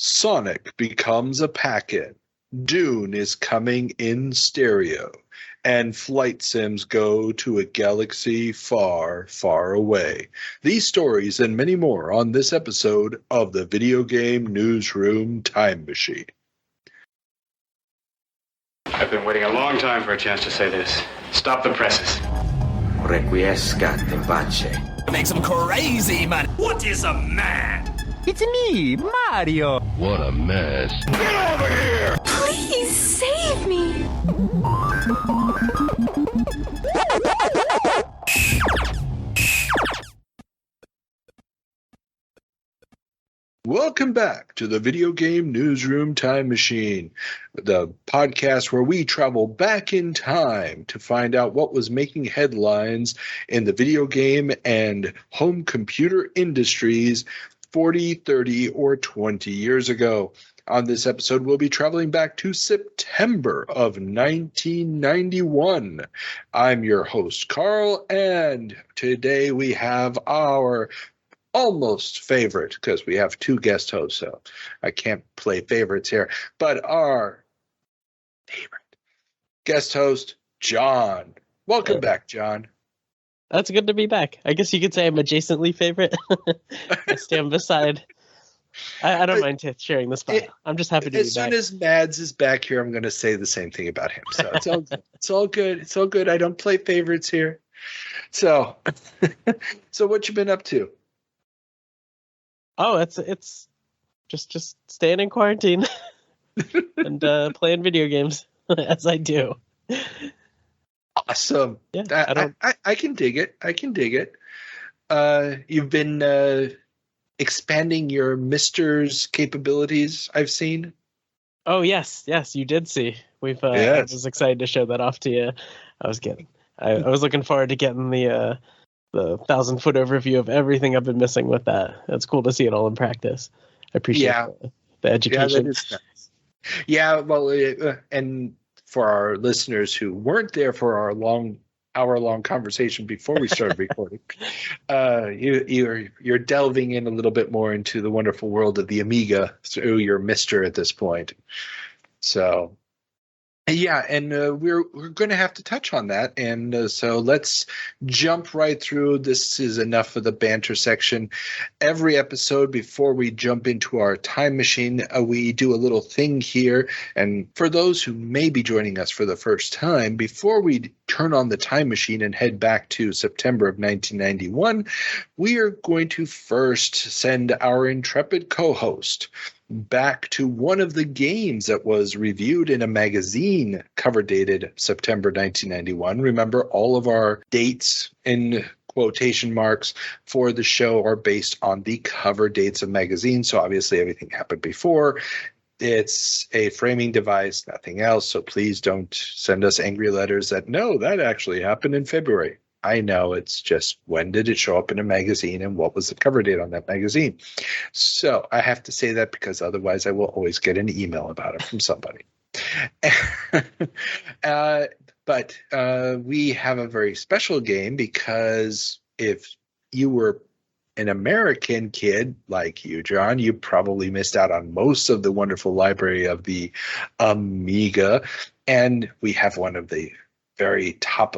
Sonic becomes a packin. Dune is coming in stereo. And flight sims go to a galaxy far, far away. These stories and many more on this episode of the Video Game Newsroom Time Machine. I've been waiting a long time for a chance to say this. Stop the presses. Requiescat in pace. Makes him crazy, man. What is a man? It's me, Mario. What a mess. Get over here! Please save me. Welcome back to the Video Game Newsroom Time Machine, the podcast where we travel back in time to find out what was making headlines in the video game and home computer industries 40, 30, or 20 years ago. On this episode, we'll be traveling back to September of 1991. I'm your host, Carl, and today we have our almost favorite, because we have two guest hosts, so I can't play favorites here, but our favorite guest host, John. Welcome back, John. That's good to be back. I guess you could say I'm adjacently favorite. I stand beside. I don't mind sharing the spot. I'm just happy to be back. As soon as Mads is back here, I'm going to say the same thing about him. So it's all good. It's all good. It's all good. I don't play favorites here. So, what you been up to? Oh, it's just staying in quarantine and playing video games as I do. Awesome. Yeah, I can dig it. I can dig it. You've been expanding your Mister's capabilities, I've seen. Oh yes, you did see. Yes. I was excited to show that off to you. I was looking forward to getting the 1,000-foot overview of everything I've been missing with that. It's cool to see it all in practice. I appreciate the education. Yeah, that is nice. Yeah, well, and for our listeners who weren't there for our hour-long conversation before we started recording, you're delving in a little bit more into the wonderful world of the Amiga through your Mister at this point. So, yeah, and we're going to have to touch on that, and so let's jump right through. This is enough of the banter section. Every episode, before we jump into our time machine, we do a little thing here, and for those who may be joining us for the first time, before we turn on the time machine and head back to September of 1991, we are going to first send our intrepid co-host back to one of the games that was reviewed in a magazine cover dated September 1991. Remember, all of our dates in quotation marks for the show are based on the cover dates of magazines. So obviously everything happened before. It's a framing device, nothing else. So please don't send us angry letters that, no, that actually happened in February. I know, it's just, when did it show up in a magazine and what was the cover date on that magazine? So I have to say that because otherwise I will always get an email about it from somebody. But we have a very special game, because if you were an American kid like you, John, you probably missed out on most of the wonderful library of the Amiga. And we have one of the very top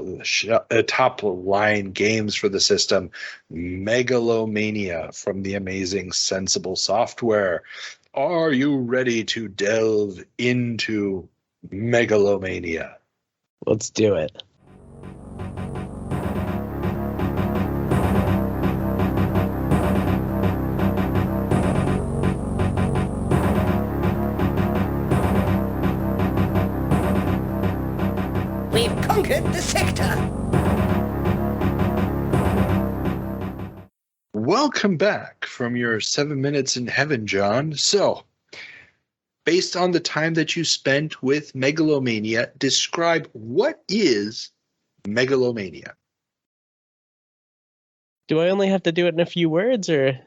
line games for the system, Megalomania, from the amazing Sensible Software. Are you ready to delve into Megalomania? Let's do it. We've conquered the sector. Welcome back from your 7 minutes in heaven, John. So, based on the time that you spent with Megalomania, describe what is Megalomania. Do I only have to do it in a few words, or?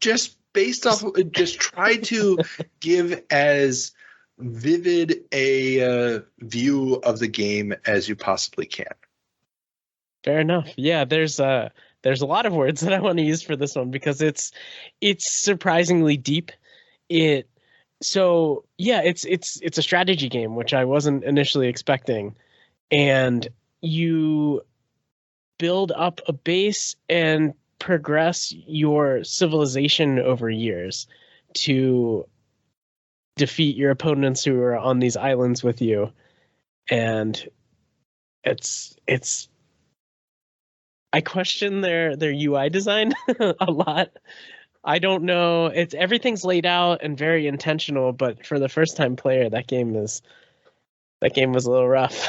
Just based off, just try to give as vivid a view of the game as you possibly can. Fair enough. Yeah, there's a lot of words that I want to use for this one, because it's surprisingly deep it's a strategy game, which I wasn't initially expecting, and you build up a base and progress your civilization over years to defeat your opponents who are on these islands with you. And it's I question their UI design a lot. I don't know. Everything's laid out and very intentional, but for the first time player, that game was a little rough.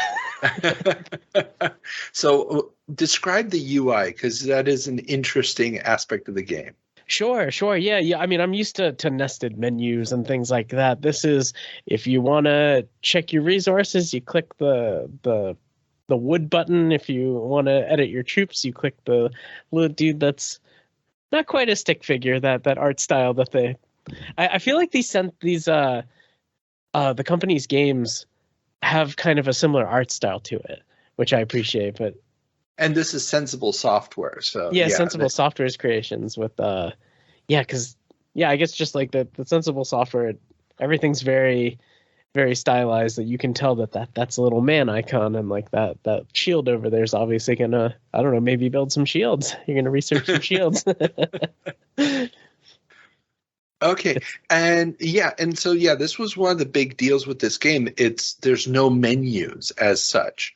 So describe the UI, because that is an interesting aspect of the game. Sure. Yeah. I mean, I'm used to nested menus and things like that. This is, if you want to check your resources, you click the wood button. If you want to edit your troops, you click the little dude that's not quite a stick figure, that art style that they. I feel like the company's games have kind of a similar art style to it, which I appreciate. And this is Sensible Software, so Sensible Software's creations with I guess just like the Sensible Software, everything's very, very stylized, that you can tell that's a little man icon, and like that shield over there is obviously gonna, I don't know, maybe build some shields. You're gonna research some shields. Okay. This was one of the big deals with this game. There's no menus as such.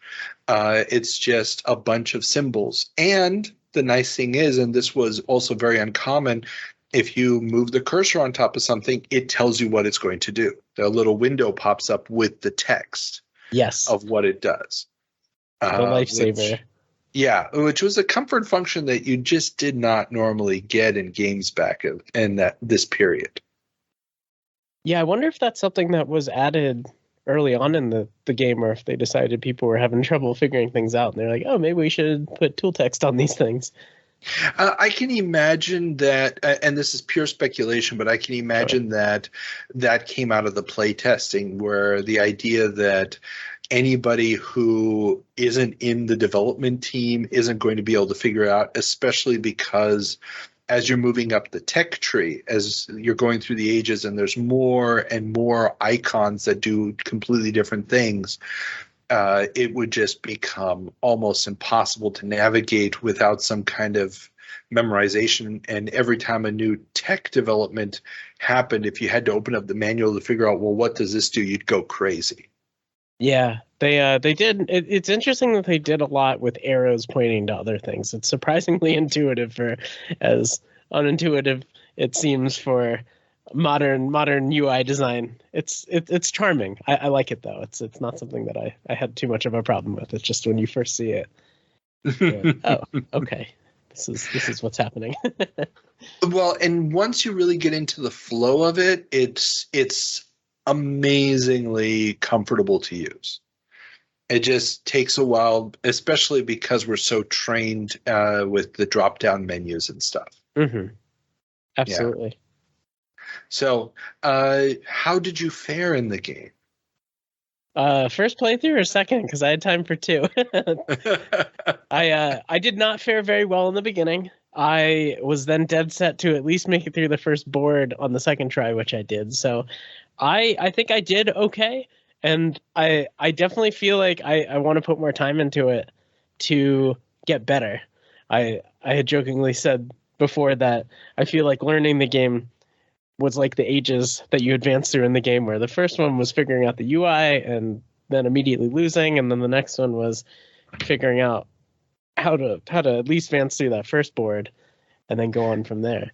It's just a bunch of symbols. And the nice thing is, and this was also very uncommon, if you move the cursor on top of something, it tells you what it's going to do. The little window pops up with the text of what it does. The lifesaver. Which was a comfort function that you just did not normally get in games back in this period. Yeah, I wonder if that's something that was added early on in the game, or if they decided people were having trouble figuring things out, and they're like, oh, maybe we should put tool text on these things. I can imagine that, and this is pure speculation, but I can imagine that came out of the play testing, where the idea that anybody who isn't in the development team isn't going to be able to figure out, especially because as you're moving up the tech tree, as you're going through the ages and there's more and more icons that do completely different things, it would just become almost impossible to navigate without some kind of memorization. And every time a new tech development happened, if you had to open up the manual to figure out, well, what does this do, you'd go crazy. Yeah, they did. It's interesting that they did a lot with arrows pointing to other things. It's surprisingly intuitive for as unintuitive it seems for modern UI design. It's charming. I like it though. It's not something that I had too much of a problem with. It's just when you first see it, oh, okay, this is what's happening. Well, and once you really get into the flow of it, it's amazingly comfortable to use. It just takes a while, especially because we're so trained with the drop-down menus and stuff. Mm-hmm. Absolutely. Yeah. So, how did you fare in the game? First playthrough or second? Because I had time for two. I did not fare very well in the beginning. I was then dead set to at least make it through the first board on the second try, which I did. So I think I did okay. And I definitely feel like I want to put more time into it to get better. I had jokingly said before that I feel like learning the game was like the ages that you advance through in the game, where the first one was figuring out the UI and then immediately losing, and then the next one was figuring out how to at least advance through that first board and then go on from there.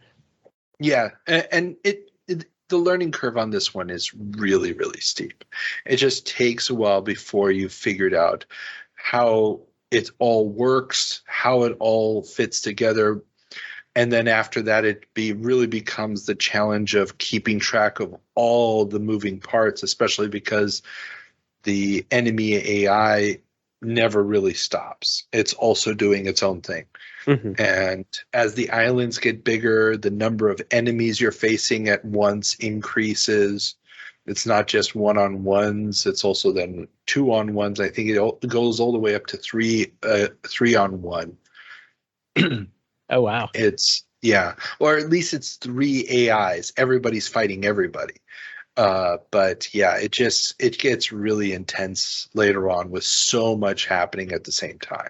Yeah, and the learning curve on this one is really, really steep. It just takes a while before you've figured out how it all works, how it all fits together. And then after that, it really becomes the challenge of keeping track of all the moving parts, especially because the enemy AI never really stops. It's also doing its own thing. Mm-hmm. And as the islands get bigger, the number of enemies you're facing at once increases. It's not just one-on-ones. It's also then two-on-ones. I think it goes all the way up to three-on-one. Oh, wow. It's Yeah, or at least it's 3 AIs. Everybody's fighting everybody. But yeah, it gets really intense later on with so much happening at the same time.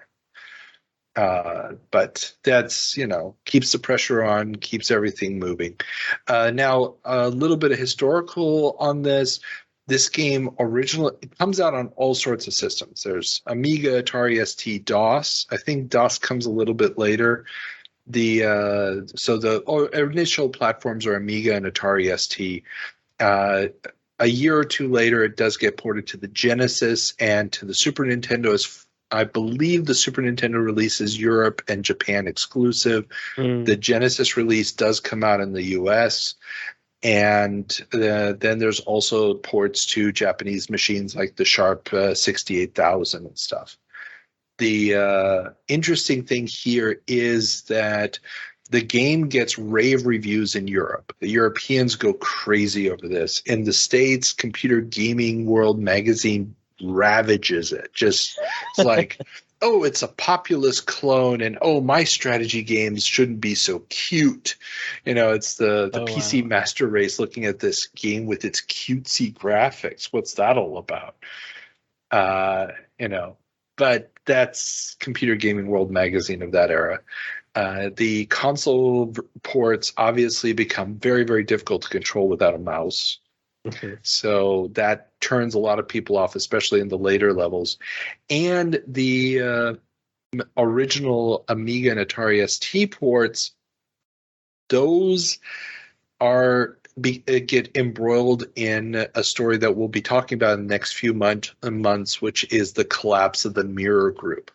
But that's, keeps the pressure on, keeps everything moving. Now, a little bit of historical on this. This game it comes out on all sorts of systems. There's Amiga, Atari ST, DOS. I think DOS comes a little bit later. The initial platforms are Amiga and Atari ST. A year or two later, it does get ported to the Genesis and to the Super Nintendo. I believe the Super Nintendo release is Europe and Japan exclusive. The Genesis release does come out in the US. And then there's also ports to Japanese machines like the Sharp 68000 and stuff. The interesting thing here is that the game gets rave reviews in Europe. The Europeans go crazy over this. In the States, Computer Gaming World magazine ravages it. Just it's like, oh, it's a populist clone, and oh, my strategy games shouldn't be so cute. It's the PC Master Race looking at this game with its cutesy graphics. What's that all about? But that's Computer Gaming World magazine of that era. The console ports obviously become very, very difficult to control without a mouse. Okay. So that turns a lot of people off, especially in the later levels. And the original Amiga and Atari ST ports, those get embroiled in a story that we'll be talking about in the next few months, which is the collapse of the Mirror Group.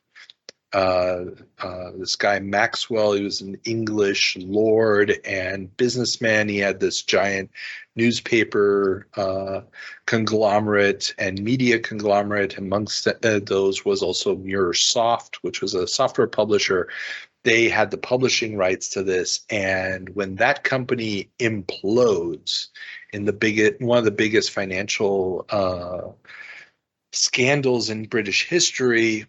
This guy Maxwell, he was an English lord and businessman. He had this giant newspaper conglomerate and media conglomerate. Amongst those was also MirrorSoft, which was a software publisher. They had the publishing rights to this, and when that company implodes in one of the biggest financial scandals in British history,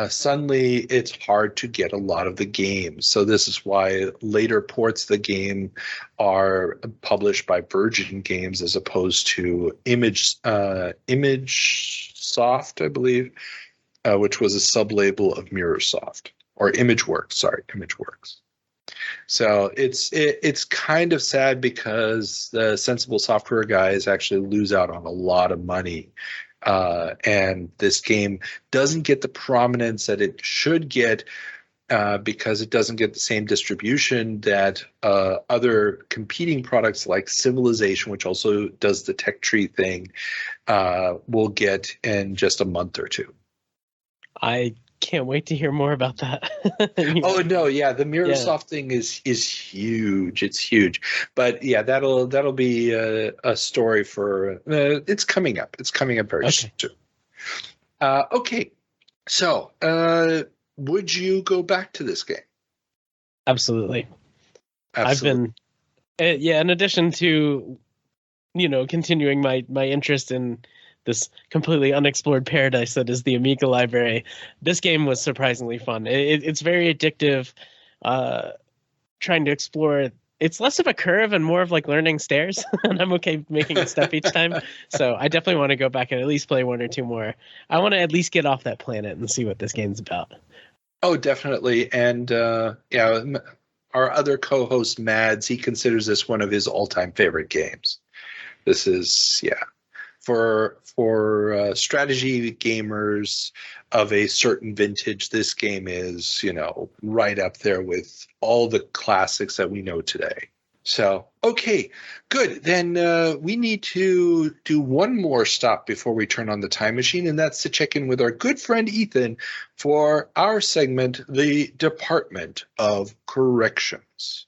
suddenly it's hard to get a lot of the games. So this is why later ports of the game are published by Virgin Games as opposed to ImageSoft, I believe, which was a sub-label of MirrorSoft, or ImageWorks. So it's kind of sad because the Sensible Software guys actually lose out on a lot of money. And this game doesn't get the prominence that it should get because it doesn't get the same distribution that other competing products like Civilization, which also does the tech tree thing, will get in just a month or two. I can't wait to hear more about that. Oh no, yeah, the MirrorSoft thing is huge. It's huge, but yeah, that'll be a story for. It's coming up. It's coming up very soon. Okay, so would you go back to this game? Absolutely. I've been, in addition to, continuing my interest in this completely unexplored paradise that is the Amiga library, this game was surprisingly fun. It's very addictive, trying to explore. It's less of a curve and more of like learning stairs, and I'm okay making a step each time. So I definitely want to go back and at least play one or two more. I want to at least get off that planet and see what this game's about. Oh, definitely. And our other co-host, Mads, he considers this one of his all-time favorite games. This is, for strategy gamers of a certain vintage, this game is, right up there with all the classics that we know today. So, okay, good. Then we need to do one more stop before we turn on the time machine, and that's to check in with our good friend Ethan for our segment, the Department of Corrections.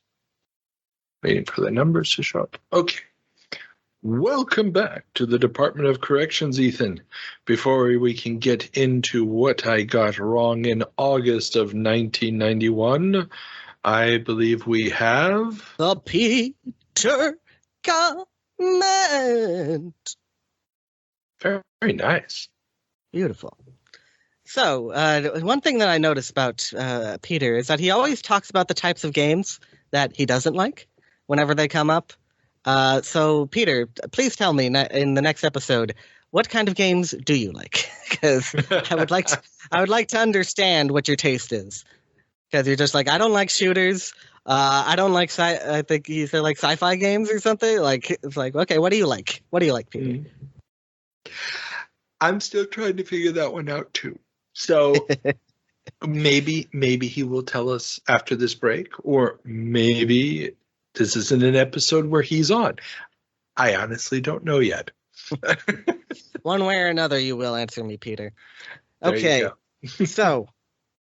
Waiting for the numbers to show up. Okay. Welcome back to the Department of Corrections, Ethan. Before we can get into what I got wrong in August of 1991, I believe we have... the Peter Comment. Very, very nice. Beautiful. So, one thing that I noticed about Peter is that he always talks about the types of games that he doesn't like whenever they come up. So, Peter, please tell me in the next episode, what kind of games do you like? Because I would like to understand what your taste is. Because you're just like, I don't like shooters. I don't like I think you said like sci-fi games or something. Like, it's like, okay, what do you like? What do you like, Peter? I'm still trying to figure that one out too. So maybe he will tell us after this break, or maybe this isn't an episode where he's on. I honestly don't know yet. One way or another, you will answer me, Peter. Okay, so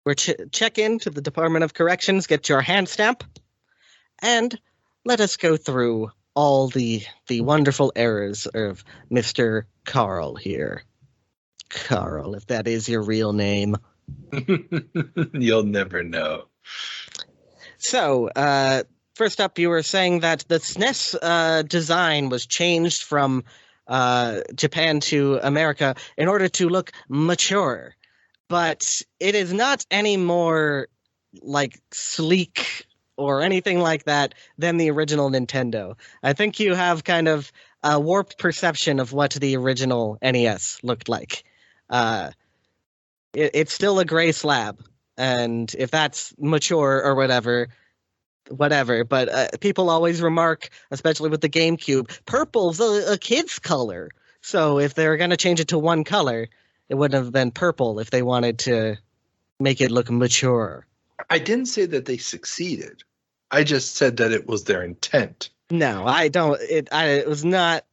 we're check in to the Department of Corrections, get your hand stamp, and let us go through all the wonderful errors of Mr. Carl here. Carl, if that is your real name. You'll never know. So, first up, you were saying that the SNES design was changed from Japan to America in order to look mature. But it is not any more like sleek or anything like that than the original Nintendo. I think you have kind of a warped perception of what the original NES looked like. It's still a gray slab, and if that's mature or whatever. But people always remark, especially with the GameCube, purple's a kid's color. So if they're going to change it to one color, it wouldn't have been purple if they wanted to make it look mature. I didn't say that they succeeded. I just said that it was their intent. No, I don't. It was not.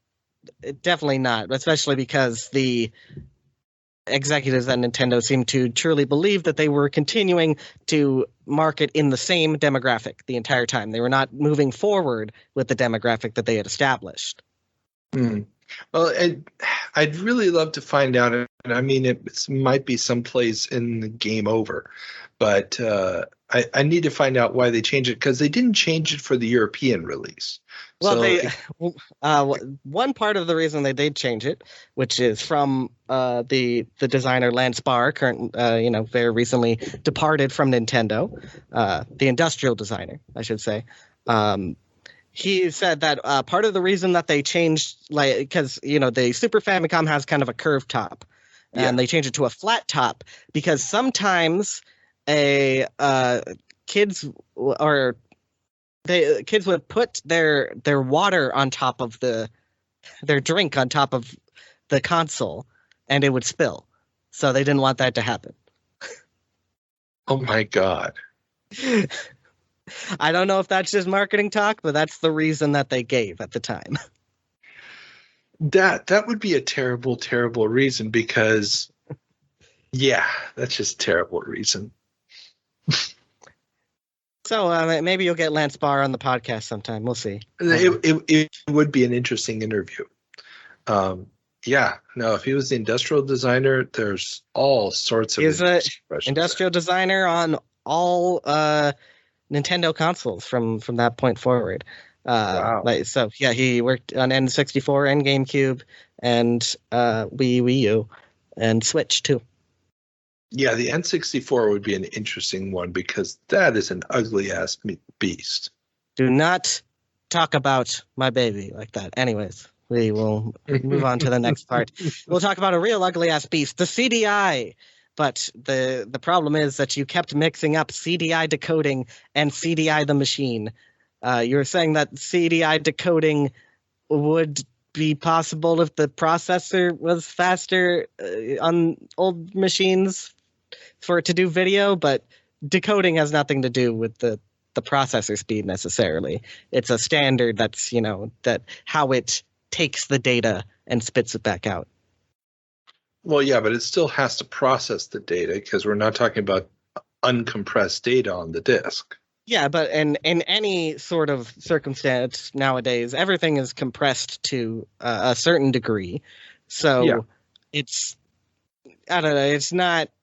Definitely not, especially because the executives at Nintendo seemed to truly believe that they were continuing to market in the same demographic the entire time. They were not moving forward with the demographic that they had established. Well, I'd really love to find out, and I mean, it might be someplace in the Game Over, but I need to find out why they changed it, because they didn't change it for the European release. Well, one part of the reason they did change it, which is from the designer Lance Barr, very recently departed from Nintendo, the industrial designer, I should say. He said that part of the reason that they changed, because the Super Famicom has kind of a curved top, and they changed it to a flat top because sometimes kids would put their water on top of their drink on top of the console, and it would spill. So they didn't want that to happen. Oh my God. I don't know if that's just marketing talk, but that's the reason that they gave at the time. That would be a terrible, terrible reason, because that's just a terrible reason. So maybe you'll get Lance Barr on the podcast sometime. We'll see. It would be an interesting interview. If he was the industrial designer, there's all sorts of industrial designer on all Nintendo consoles from that point forward. Wow. He worked on N64 and GameCube and Wii U and Switch too. Yeah, the N64 would be an interesting one, because that is an ugly-ass beast. Do not talk about my baby like that. Anyways, we will move on to the next part. We'll talk about a real ugly-ass beast, the CDI. But the problem is that you kept mixing up CDI decoding and CDI the machine. You were saying that CDI decoding would be possible if the processor was faster on old machines for it to do video, but decoding has nothing to do with the processor speed necessarily. It's a standard that's, that how it takes the data and spits it back out. Well, yeah, but it still has to process the data, because we're not talking about uncompressed data on the disk. Yeah, but in any sort of circumstance nowadays, everything is compressed to a certain degree. So it's, I don't know,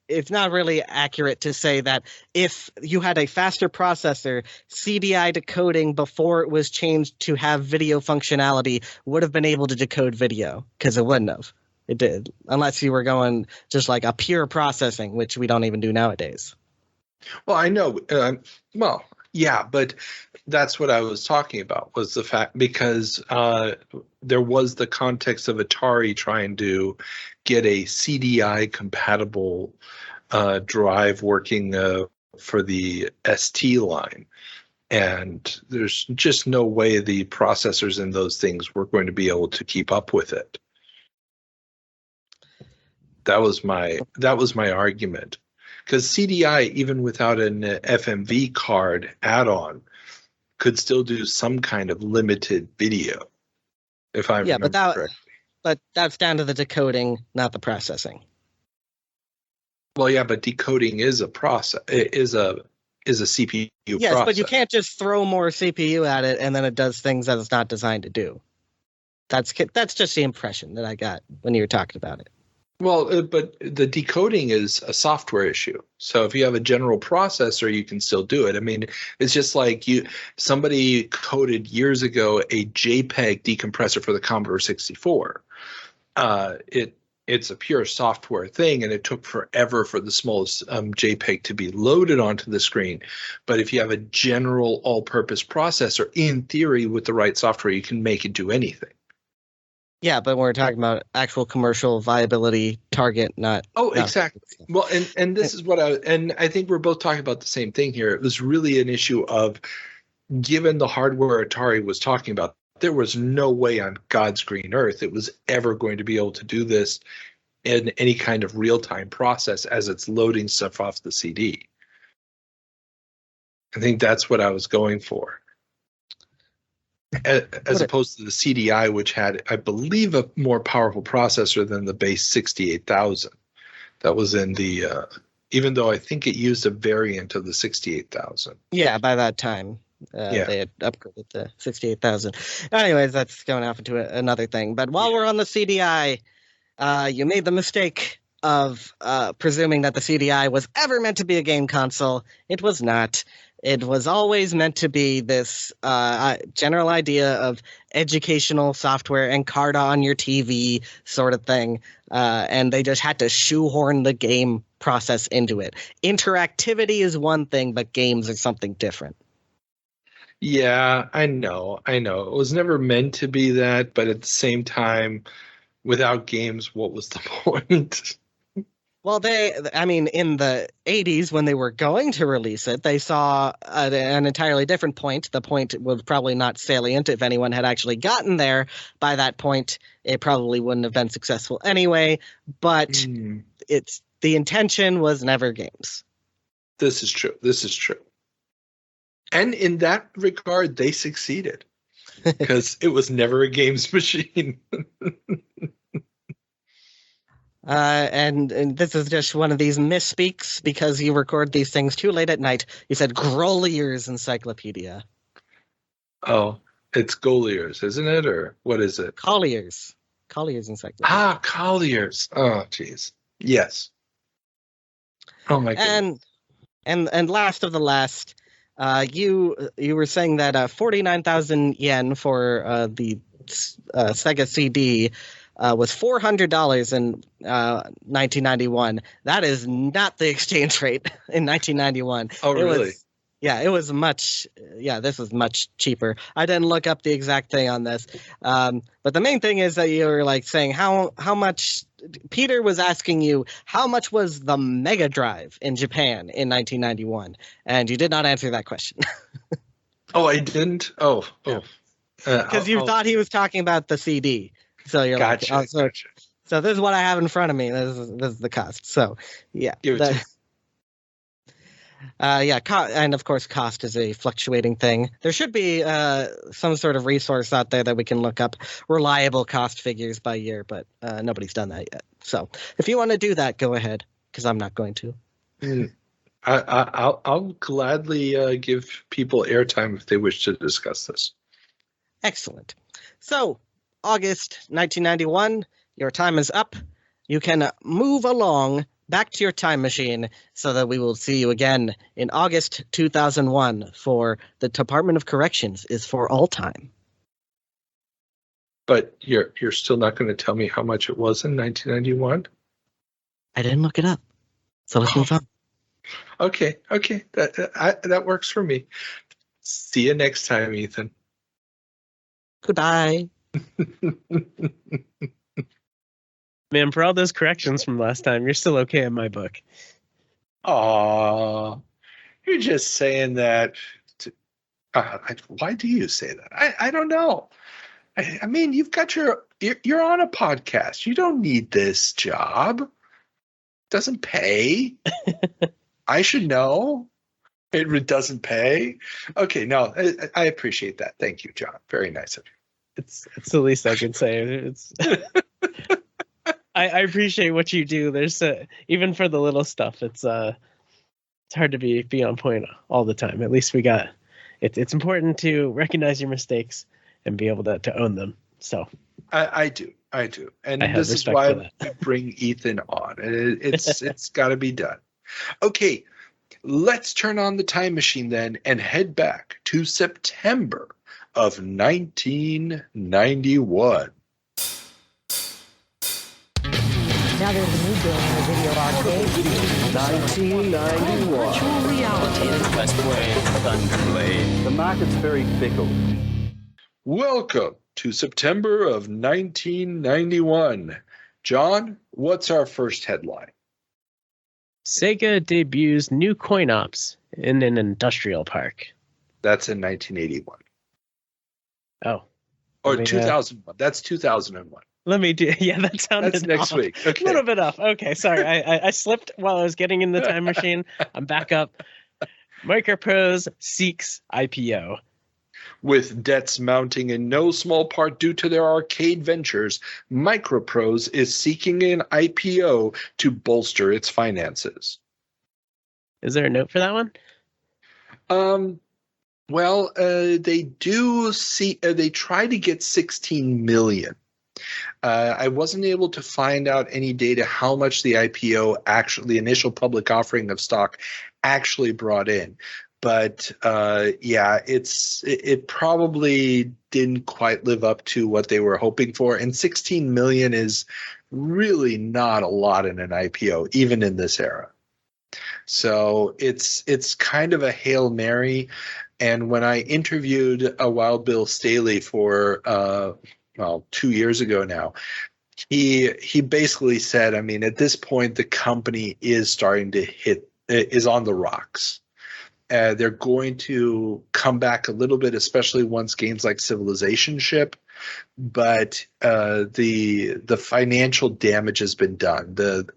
it's not really accurate to say that if you had a faster processor, CDI decoding before it was changed to have video functionality would have been able to decode video, because it wouldn't have. It did, unless you were going just like a pure processing, which we don't even do nowadays. Well, I know. Well, yeah, but that's what I was talking about, was the fact, because there was the context of Atari trying to get a CDI compatible drive working for the ST line. And there's just no way the processors in those things were going to be able to keep up with it. That was my argument. Because CDI, even without an FMV card add-on, could still do some kind of limited video, if I remember correctly. But that's down to the decoding, not the processing. Well, yeah, but decoding is a process. Is a CPU process. Yes, but you can't just throw more CPU at it and then it does things that it's not designed to do. That's just the impression that I got when you were talking about it. Well, but the decoding is a software issue. So if you have a general processor, you can still do it. I mean, it's just like somebody coded years ago a JPEG decompressor for the Commodore 64. It's a pure software thing, and it took forever for the smallest JPEG to be loaded onto the screen. But if you have a general all-purpose processor, in theory, with the right software, you can make it do anything. Yeah, but we're talking about actual commercial viability target, not. Oh, exactly. Well, and this is what I think we're both talking about the same thing here. It was really an issue of, given the hardware Atari was talking about, there was no way on God's green earth it was ever going to be able to do this in any kind of real-time process as it's loading stuff off the CD. I think that's what I was going for. As opposed to the CDI, which had, I believe, a more powerful processor than the base 68,000. That was in the, even though I think it used a variant of the 68,000. Yeah, by that time, they had upgraded the 68,000. Anyways, that's going off into another thing. But while we're on the CDI, you made the mistake of presuming that the CDI was ever meant to be a game console. It was not. It was always meant to be this general idea of educational software and card on your TV sort of thing. And they just had to shoehorn the game process into it. Interactivity is one thing, but games are something different. Yeah, I know. It was never meant to be that, but at the same time, without games, what was the point? Well, in the 80s, when they were going to release it, they saw an entirely different point. The point was probably not salient. If anyone had actually gotten there by that point, it probably wouldn't have been successful anyway. But the intention was never games. This is true. And in that regard, they succeeded. Because it was never a games machine. And this is just one of these misspeaks because you record these things too late at night. You said Grollier's Encyclopedia. Oh, it's Gollier's, isn't it? Or what is it? Collier's Encyclopedia. Ah, Collier's. Oh, jeez. Yes. Oh, my goodness. And last of the last, you were saying that 49,000 yen for the Sega CD was $400 in 1991. That is not the exchange rate in 1991. Oh, really? It was much. Yeah, this was much cheaper. I didn't look up the exact thing on this, but the main thing is that you were like saying how much. Peter was asking you how much was the Mega Drive in Japan in 1991, and you did not answer that question. Oh, I didn't. Oh. Because you thought he was talking about the CD. So you're gotcha, like, gotcha. So this is what I have in front of me. This is the cost. So yeah, and of course, cost is a fluctuating thing. There should be some sort of resource out there that we can look up reliable cost figures by year, but nobody's done that yet. So if you want to do that, go ahead, because I'm not going to. I'll gladly give people airtime if they wish to discuss this. Excellent. So, August 1991, your time is up. You can move along back to your time machine so that we will see you again in August 2001 for the Department of Corrections is for all time. But you're still not going to tell me how much it was in 1991? I didn't look it up. So let's move on. Okay. That works for me. See you next time, Ethan. Goodbye. Man, for all those corrections from last time, you're still okay in my book. Aw, you're just saying that. Why do you say that? I don't know. I mean, you've got you're on a podcast. You don't need this job. Doesn't pay. I should know. It doesn't pay. Okay, no, I appreciate that. Thank you, John. Very nice of you. It's the least I can say. It's I appreciate what you do. There's even for the little stuff. It's hard to be on point all the time. At least we got. It's important to recognize your mistakes and be able to own them. So I do, and this is why we bring Ethan on. It's got to be done. Okay, let's turn on the time machine then and head back to September of 1991. Now there's a new game in the video arcade. 1991. Virtual reality. Let's play Thunderblade. The market's very fickle. Welcome to September of 1991. John, what's our first headline? Sega debuts new coin ops in an industrial park. That's in 1981. Oh. Or 2001. That's 2001. Let me do. Yeah, that sounded. That's next off. week. Okay. A little bit off. Okay, sorry. I slipped while I was getting in the time machine. I'm back up. Microprose seeks IPO. With debts mounting in no small part due to their arcade ventures, Microprose is seeking an IPO to bolster its finances. Is there a note for that one? Well, they do see. They try to get 16 million. I wasn't able to find out any data how much the IPO the initial public offering of stock actually brought in. But it probably didn't quite live up to what they were hoping for. And 16 million is really not a lot in an IPO, even in this era. So it's kind of a Hail Mary. And when I interviewed Wild Bill Staley for 2 years ago now, he basically said, I mean, at this point, the company is starting to is on the rocks. They're going to come back a little bit, especially once games like Civilization ship. But the financial damage has been done.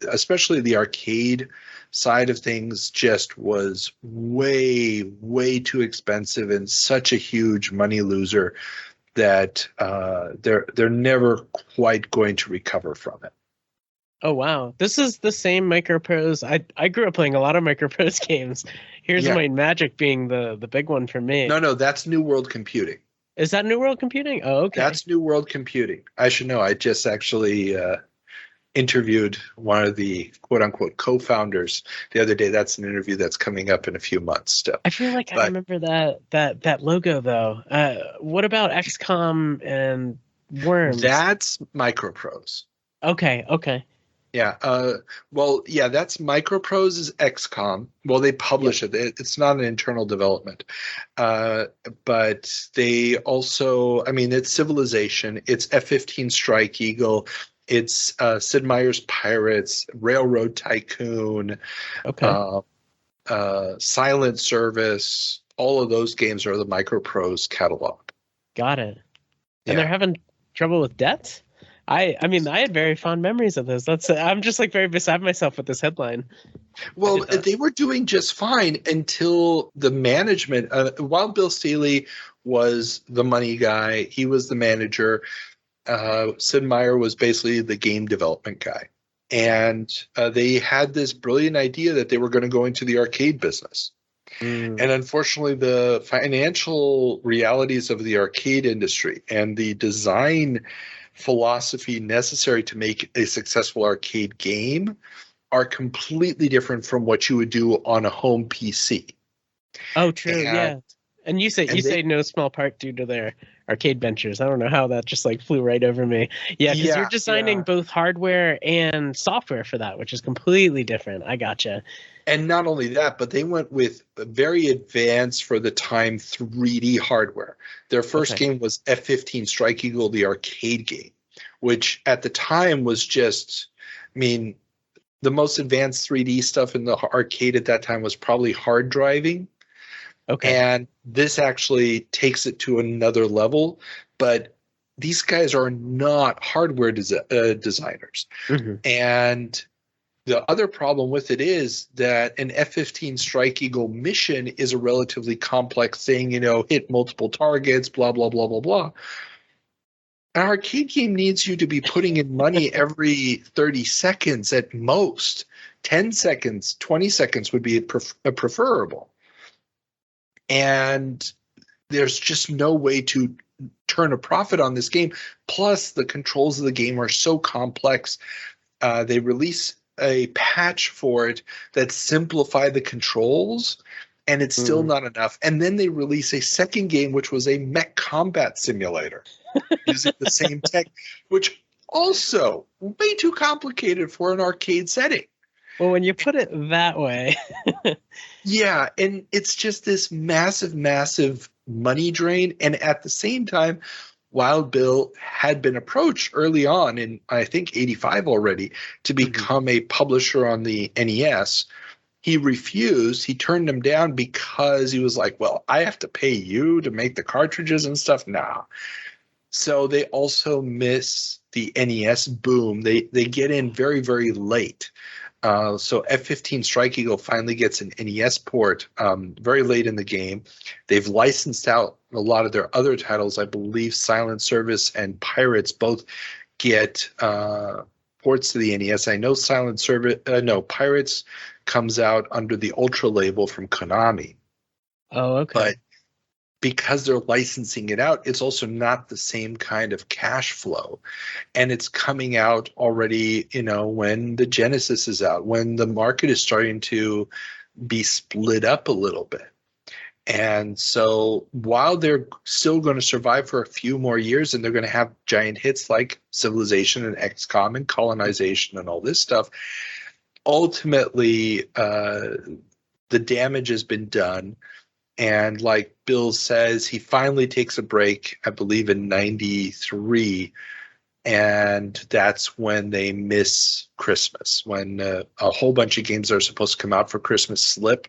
Especially the arcade side of things just was way, way too expensive and such a huge money loser that they're never quite going to recover from it. Oh, wow. This is the same Microprose. I grew up playing a lot of Microprose games. Here's Might Magic being the big one for me. No, that's New World Computing. Is that New World Computing? Oh, okay. That's New World Computing. I should know. I just actually interviewed one of the quote-unquote co-founders the other day. That's an interview that's coming up in a few months still. I feel like I remember that logo, though. What about XCOM and Worms? That's Microprose. Okay. Yeah. That's Microprose's XCOM. Well, they publish it. It's not an internal development. But they also, I mean, it's Civilization. It's F-15 Strike Eagle. It's Sid Meier's Pirates, Railroad Tycoon, Silent Service. All of those games are the Microprose catalog. Got it. And they're having trouble with debt? I mean, I had very fond memories of this. I'm just like very beside myself with this headline. Well, they were doing just fine until the management. Wild Bill Staley was the money guy. He was the manager. Sid Meier was basically the game development guy. And they had this brilliant idea that they were going to go into the arcade business. And unfortunately, the financial realities of the arcade industry and the design philosophy necessary to make a successful arcade game are completely different from what you would do on a home PC. Oh, true. Yeah. And you say no small part due to their arcade ventures. I don't know how that just like flew right over me. Yeah, because you're designing both hardware and software for that, which is completely different. I gotcha. And not only that, but they went with very advanced for the time 3D hardware. Their first game was F-15 Strike Eagle, the arcade game, which at the time was just, I mean, the most advanced 3D stuff in the arcade at that time was probably hard driving. Okay. And this actually takes it to another level, but these guys are not hardware designers. Mm-hmm. And the other problem with it is that an F-15 Strike Eagle mission is a relatively complex thing, hit multiple targets, blah, blah, blah, blah, blah. An arcade game needs you to be putting in money every 30 seconds at most. 10 seconds, 20 seconds would be preferable. And there's just no way to turn a profit on this game. Plus, the controls of the game are so complex. They release a patch for it that simplify the controls, and it's still not enough. And then they release a second game, which was a mech combat simulator using the same tech, which also way too complicated for an arcade setting. Well, when you put it that way. Yeah, and it's just this massive, massive money drain. And at the same time, Wild Bill had been approached early on in, I think, 85 already to become a publisher on the NES. He refused. He turned them down because he was like, well, I have to pay you to make the cartridges and stuff. Nah. So they also miss the NES boom. They get in very, very late. So F-15 Strike Eagle finally gets an NES port very late in the game. They've licensed out a lot of their other titles. I believe Silent Service and Pirates both get ports to the NES. I know Pirates comes out under the Ultra label from Konami. Oh, okay. But because they're licensing it out, it's also not the same kind of cash flow. And it's coming out already, when the Genesis is out, when the market is starting to be split up a little bit. And so while they're still going to survive for a few more years and they're going to have giant hits like Civilization and XCOM and Colonization and all this stuff, ultimately the damage has been done. And like Bill says, he finally takes a break, I believe in 93. And that's when they miss Christmas, when a whole bunch of games that are supposed to come out for Christmas slip.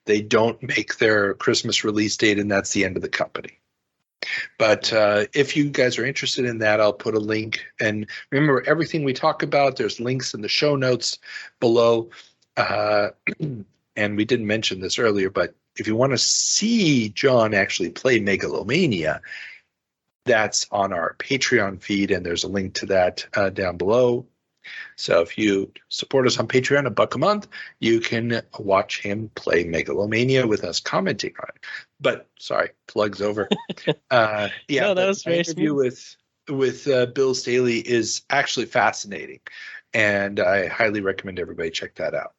They don't make their Christmas release date, and that's the end of the company. But if you guys are interested in that, I'll put a link. And remember, everything we talk about, there's links in the show notes below. And we didn't mention this earlier, but if you want to see John actually play Megalomania, that's on our Patreon feed, and there's a link to that down below. So if you support us on Patreon, $1 a month, you can watch him play Megalomania with us commenting on it. But sorry, plugs over. Yeah, no, that was very interview with Bill Staley is actually fascinating, and I highly recommend everybody check that out.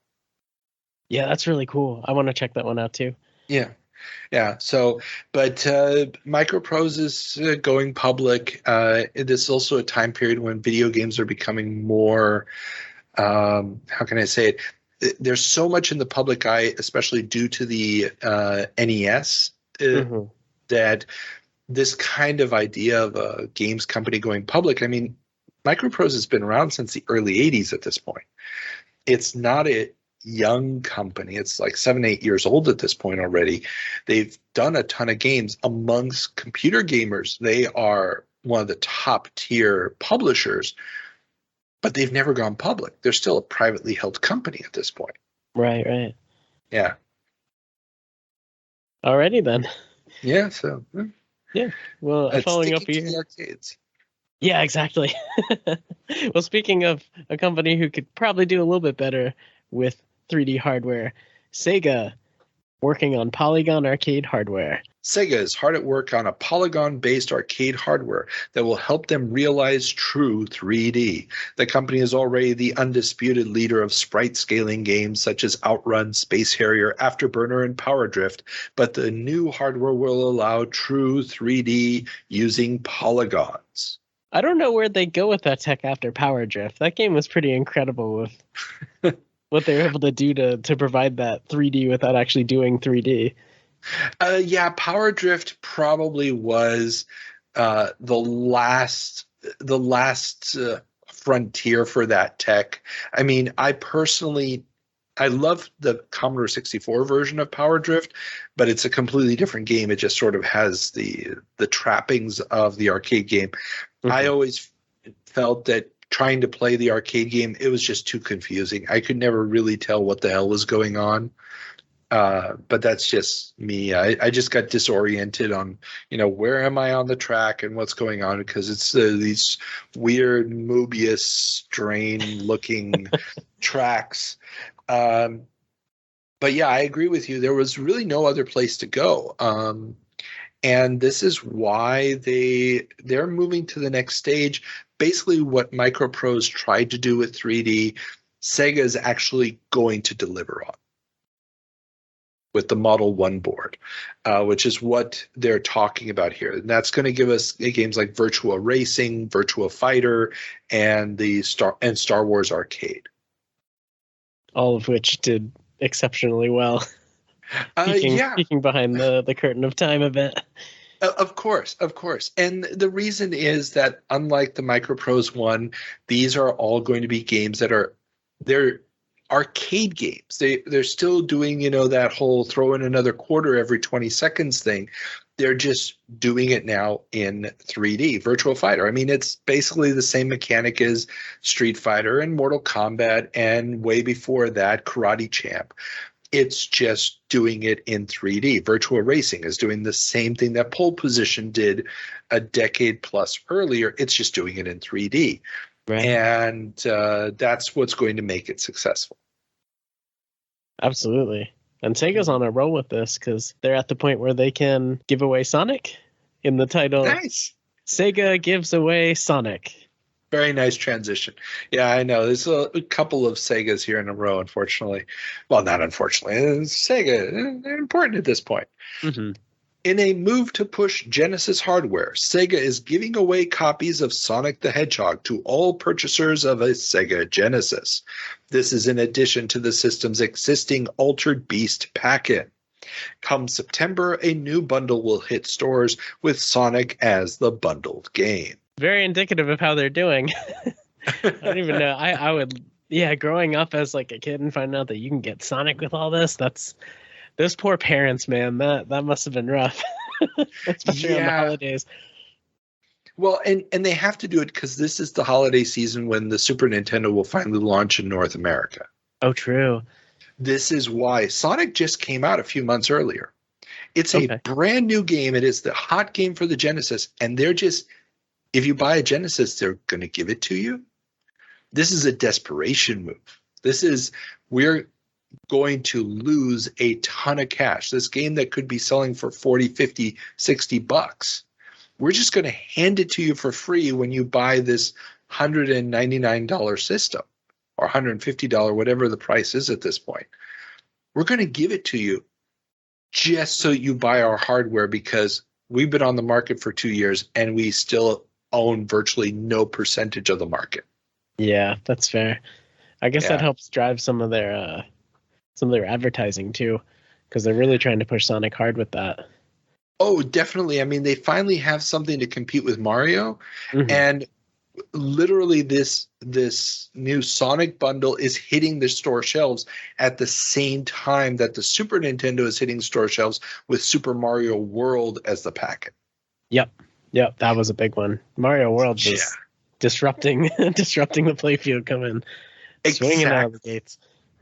Yeah, that's really cool. I want to check that one out too. Yeah. So, but Microprose is going public. This is also a time period when video games are becoming more, how can I say it? There's so much in the public eye, especially due to the NES, that this kind of idea of a games company going public, I mean, Microprose has been around since the early 80s at this point. It's not a young company. It's like 7-8 years old at this point already. They've done a ton of games amongst computer gamers. They are one of the top tier publishers, but they've never gone public. They're still a privately held company at this point. Right. Yeah. Alrighty then. Yeah. So. Yeah. Well, following up here. The arcades. Yeah, exactly. Well, speaking of a company who could probably do a little bit better with 3D hardware, Sega working on Polygon arcade hardware. Sega is hard at work on a Polygon-based arcade hardware that will help them realize true 3D. The company is already the undisputed leader of sprite scaling games such as Outrun, Space Harrier, Afterburner, and Powerdrift, but the new hardware will allow true 3D using polygons. I don't know where they go with that tech after Powerdrift. That game was pretty incredible with what they were able to do to provide that 3D without actually doing 3D. Yeah, Powerdrift probably was the last frontier for that tech. I mean, I love the Commodore 64 version of Powerdrift, but it's a completely different game. It just sort of has the trappings of the arcade game. Mm-hmm. I always felt that trying to play the arcade game, it was just too confusing. I could never really tell what the hell was going on. But that's just me. I just got disoriented on, where am I on the track and what's going on, because it's these weird Mobius strain looking tracks. But yeah, I agree with you. There was really no other place to go. And this is why they're moving to the next stage. Basically what Microprose tried to do with 3D, Sega is actually going to deliver on with the Model 1 board, which is what they're talking about here. And that's going to give us games like Virtua Racing, Virtua Fighter, and Star Wars Arcade. All of which did exceptionally well. Peeking behind the curtain of time a bit. Of course. And the reason is that unlike the Microprose one, these are all going to be games that they're arcade games. They're still doing, that whole throw in another quarter every 20 seconds thing. They're just doing it now in 3D. Virtua Fighter. I mean, it's basically the same mechanic as Street Fighter and Mortal Kombat, and way before that, Karate Champ. It's just doing it in 3D. Virtua Racing is doing the same thing that Pole Position did a decade plus earlier. It's just doing it in 3D. Right. And that's what's going to make it successful. Absolutely. And Sega's on a roll with this because they're at the point where they can give away Sonic in the title. Nice. Sega gives away Sonic. Very nice transition. Yeah, I know. There's a couple of Segas here in a row, unfortunately. Well, not unfortunately. Sega, they're important at this point. Mm-hmm. In a move to push Genesis hardware, Sega is giving away copies of Sonic the Hedgehog to all purchasers of a Sega Genesis. This is in addition to the system's existing Altered Beast pack-in. Come September, a new bundle will hit stores with Sonic as the bundled game. Very indicative of how they're doing. I don't even know. I would, growing up as like a kid and finding out that you can get Sonic with all this, those poor parents, man, that must have been rough. Especially on the holidays. Well, and they have to do it because this is the holiday season when the Super Nintendo will finally launch in North America. Oh, true. This is why Sonic just came out a few months earlier. It's a brand new game. It is the hot game for the Genesis, and they're just, if you buy a Genesis, they're going to give it to you. This is a desperation move. We're going to lose a ton of cash. This game that could be selling for 40, 50, 60 bucks. We're just going to hand it to you for free when you buy this $199 system or $150, whatever the price is at this point. We're going to give it to you just so you buy our hardware because we've been on the market for 2 years and we still own virtually no percentage of the market. Yeah, that's fair. I guess that helps drive some of their advertising too, because they're really trying to push Sonic hard with that. Oh, definitely. I mean, they finally have something to compete with Mario, and literally this new Sonic bundle is hitting the store shelves at the same time that the Super Nintendo is hitting store shelves with Super Mario World as the packet. Yep, that was a big one. Mario World was disrupting the playfield coming, swinging out of the gates.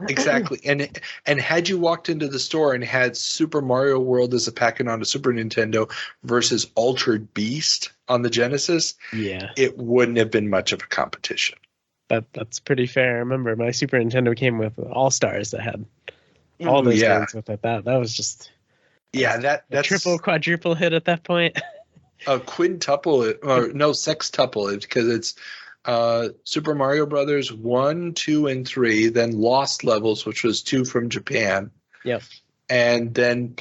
Exactly. And had you walked into the store and had Super Mario World as a packet on a Super Nintendo versus Altered Beast on the Genesis, it wouldn't have been much of a competition. That's pretty fair. I remember my Super Nintendo came with All-Stars that had all those yeah. games with it. That was just that's triple, quadruple hit at that point. a quintuple or no sextuple because it's Super Mario Brothers 1, 2, and 3, then Lost Levels, which was 2 from Japan. Yep. And then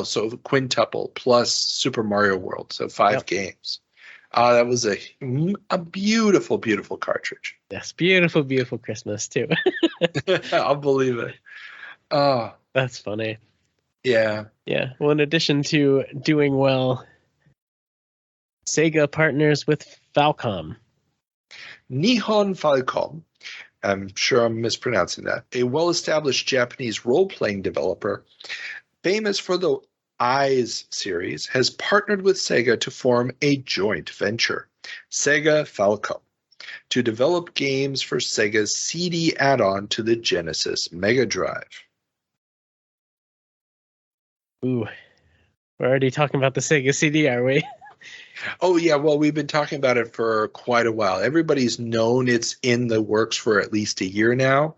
so quintuple plus Super Mario World, so 5 games. That was a beautiful, beautiful cartridge. Yes, beautiful, beautiful Christmas too. I'll believe it. Oh, that's funny. Yeah. Yeah. Well, in addition to doing well, Sega partners with Falcom. Nihon Falcom. I'm sure I'm mispronouncing that. A well-established Japanese role-playing developer, famous for the Eyes series, has partnered with Sega to form a joint venture, Sega Falcom, to develop games for Sega's CD add-on to the Genesis Mega Drive. Ooh, we're already talking about the Sega CD, are we? Oh, yeah. Well, we've been talking about it for quite a while. Everybody's known it's in the works for at least a year now.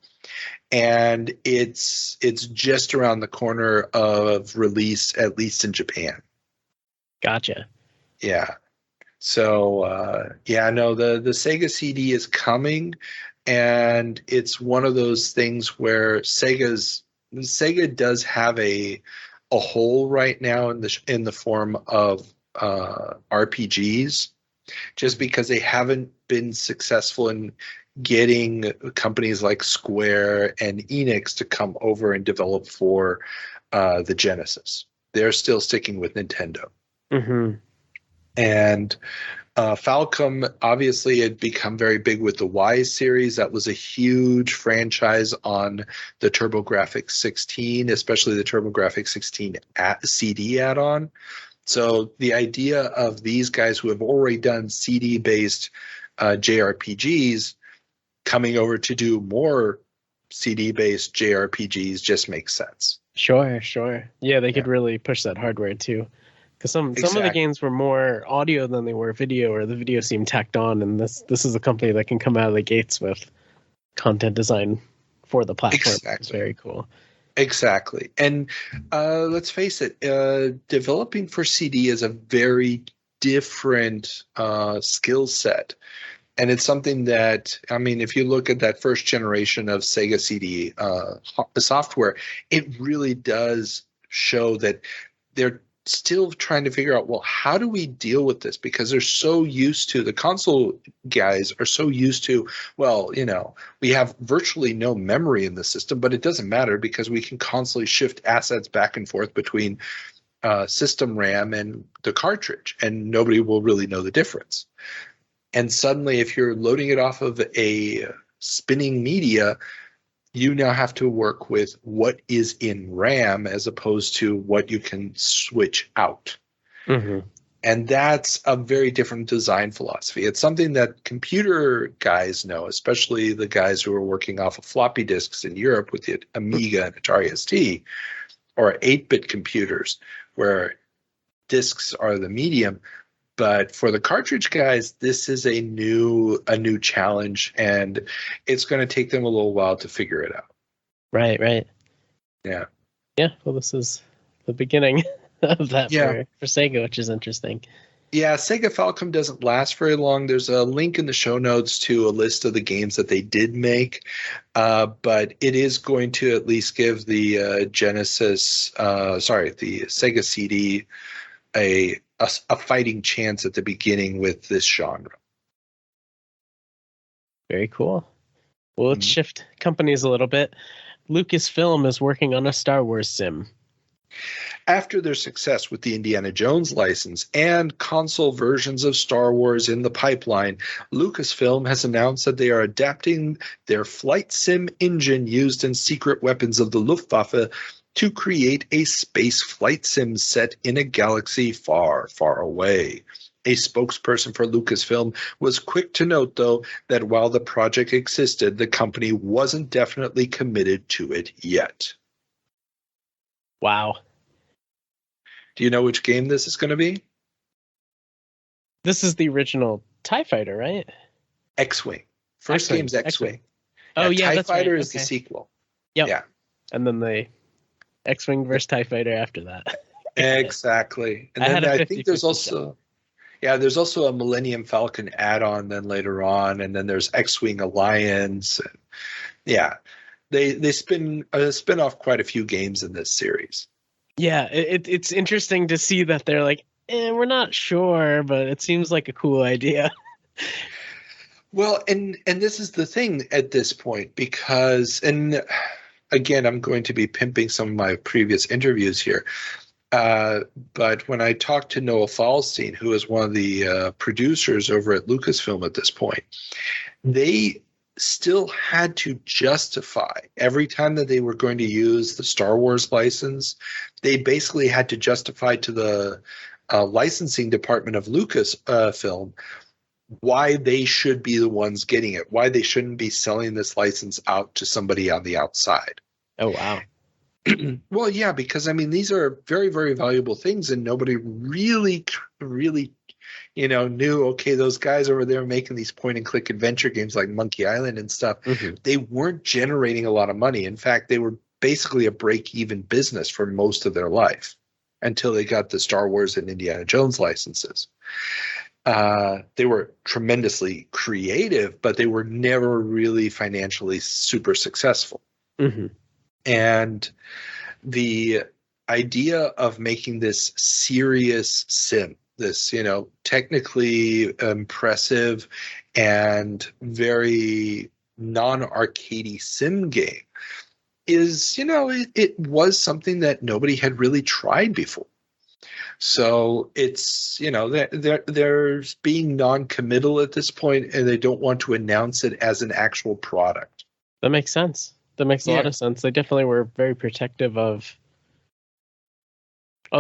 And it's just around the corner of release, at least in Japan. Gotcha. Yeah. So, the Sega CD is coming. And it's one of those things where Sega does have a hole right now in the form of RPGs, just because they haven't been successful in getting companies like Square and Enix to come over and develop for the Genesis. They're still sticking with Nintendo. Mm-hmm. And Falcom obviously had become very big with the Wise series. That was a huge franchise on the TurboGrafx 16, especially the TurboGrafx 16 CD add-on. So the idea of these guys who have already done CD-based JRPGs coming over to do more CD-based JRPGs just makes sense. Sure. Yeah, they could really push that hardware too. Because some of the games were more audio than they were video, or the video seemed tacked on, and this is a company that can come out of the gates with content design for the platform. Exactly. It's very cool. Exactly. And let's face it, developing for CD is a very different skill set. And it's something that, I mean, if you look at that first generation of Sega CD software, it really does show that they're still trying to figure out, well, how do we deal with this? Because they're so used to, the console guys are so used to, well, we have virtually no memory in the system, but it doesn't matter because we can constantly shift assets back and forth between system RAM and the cartridge, and nobody will really know the difference. And suddenly, if you're loading it off of a spinning media, you now have to work with what is in RAM as opposed to what you can switch out. Mm-hmm. And that's a very different design philosophy. It's something that computer guys know, especially the guys who are working off of floppy disks in Europe with the Amiga and Atari ST, or 8-bit computers where disks are the medium. But for the cartridge guys, this is a new challenge, and it's going to take them a little while to figure it out. Right. Yeah. Yeah, well, this is the beginning of that for Sega, which is interesting. Yeah, Sega Falcom doesn't last very long. There's a link in the show notes to a list of the games that they did make, but it is going to at least give the the Sega CD a fighting chance at the beginning with this genre. Very cool. Well, let's shift companies a little bit. Lucasfilm is working on a Star Wars sim. After their success with the Indiana Jones license and console versions of Star Wars in the pipeline, Lucasfilm has announced that they are adapting their flight sim engine used in Secret Weapons of the Luftwaffe to create a space flight sim set in a galaxy far, far away. A spokesperson for Lucasfilm was quick to note, though, that while the project existed, the company wasn't definitely committed to it yet. Wow. Do you know which game this is going to be? This is the original TIE Fighter, right? X-Wing. First game's X-Wing. Oh, yeah, TIE that's Fighter right. is the sequel. Yep. Yeah. And then they X-Wing versus TIE Fighter after that. Exactly. And then I think there's also there's also a Millennium Falcon add-on then later on, and then there's X-Wing Alliance. And they spin off quite a few games in this series. Yeah, it's interesting to see that they're like, we're not sure, but it seems like a cool idea. Well, and this is the thing at this point, because, and again, I'm going to be pimping some of my previous interviews here, but when I talked to Noah Falstein, who is one of the producers over at Lucasfilm at this point, they still had to justify every time that they were going to use the Star Wars license. They basically had to justify to the licensing department of Lucasfilm why they should be the ones getting it, why they shouldn't be selling this license out to somebody on the outside. Oh, wow. Well, yeah, because I mean, these are very, very valuable things, and nobody really, knew, okay, those guys over there making these point and click adventure games like Monkey Island and stuff, they weren't generating a lot of money. In fact, they were basically a break-even business for most of their life until they got the Star Wars and Indiana Jones licenses. They were tremendously creative, but they were never really financially super successful. And the idea of making this serious sim, this, technically impressive and very non-arcadey sim game is, it was something that nobody had really tried before. So it's, they're being non-committal at this point, and they don't want to announce it as an actual product. That makes sense. That makes a lot of sense. They definitely were very protective of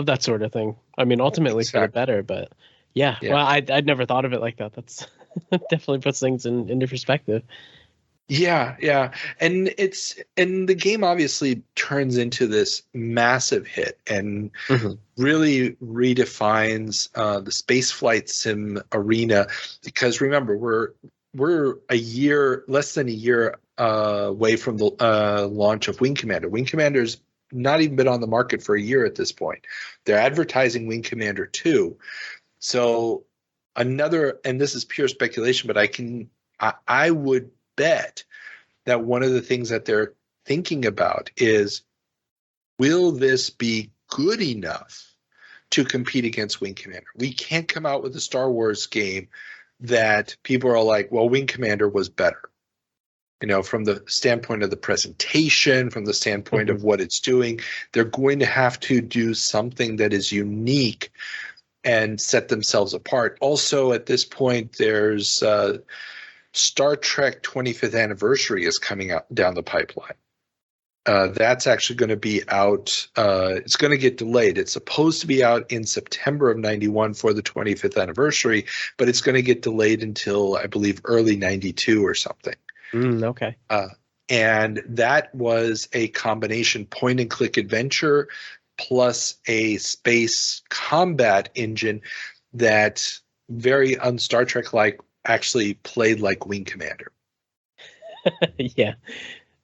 that sort of thing. I mean, ultimately for the better, but yeah. Well, I'd never thought of it like that. That's definitely puts things into perspective. Yeah. And the game obviously turns into this massive hit and really redefines the spaceflight sim arena, because remember, we're less than a year away from the launch of Wing Commander. Wing Commander's not even been on the market for a year at this point. They're advertising Wing Commander 2. So and this is pure speculation, but I would bet that one of the things that they're thinking about is, will this be good enough to compete against Wing Commander? We can't come out with a Star Wars game that people are like, well, Wing Commander was better. From the standpoint of the presentation, from the standpoint of what it's doing, they're going to have to do something that is unique and set themselves apart. Also, at this point, there's Star Trek 25th Anniversary is coming out down the pipeline. That's actually going to be out. It's going to get delayed. It's supposed to be out in September of 91 for the 25th anniversary, but it's going to get delayed until, I believe, early 92 or something. Okay. And that was a combination point and click adventure plus a space combat engine that very un-Star Trek like actually played like Wing Commander. Yeah,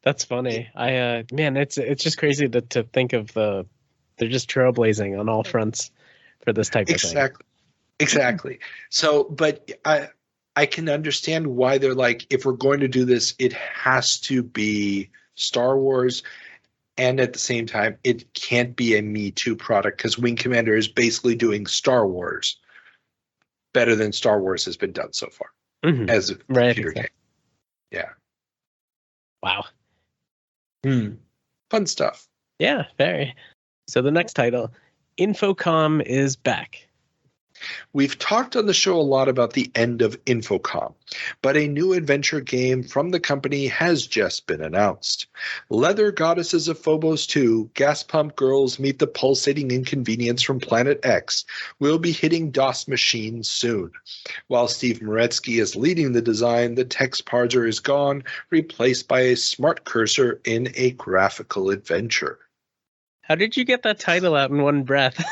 that's funny. It's just crazy to think of they're just trailblazing on all fronts for this type of thing. Exactly. So, but I can understand why they're like, if we're going to do this, it has to be Star Wars, and at the same time, it can't be a Me Too product, because Wing Commander is basically doing Star Wars better than Star Wars has been done so far as a computer game. Yeah. Wow. Fun stuff. Yeah, very. So the next title, Infocom is back. We've talked on the show a lot about the end of Infocom, but a new adventure game from the company has just been announced. Leather Goddesses of Phobos 2, Gas Pump Girls Meet the Pulsating Inconvenience from Planet X will be hitting DOS machines soon. While Steve Moretsky is leading the design, the text parser is gone, replaced by a smart cursor in a graphical adventure. How did you get that title out in one breath?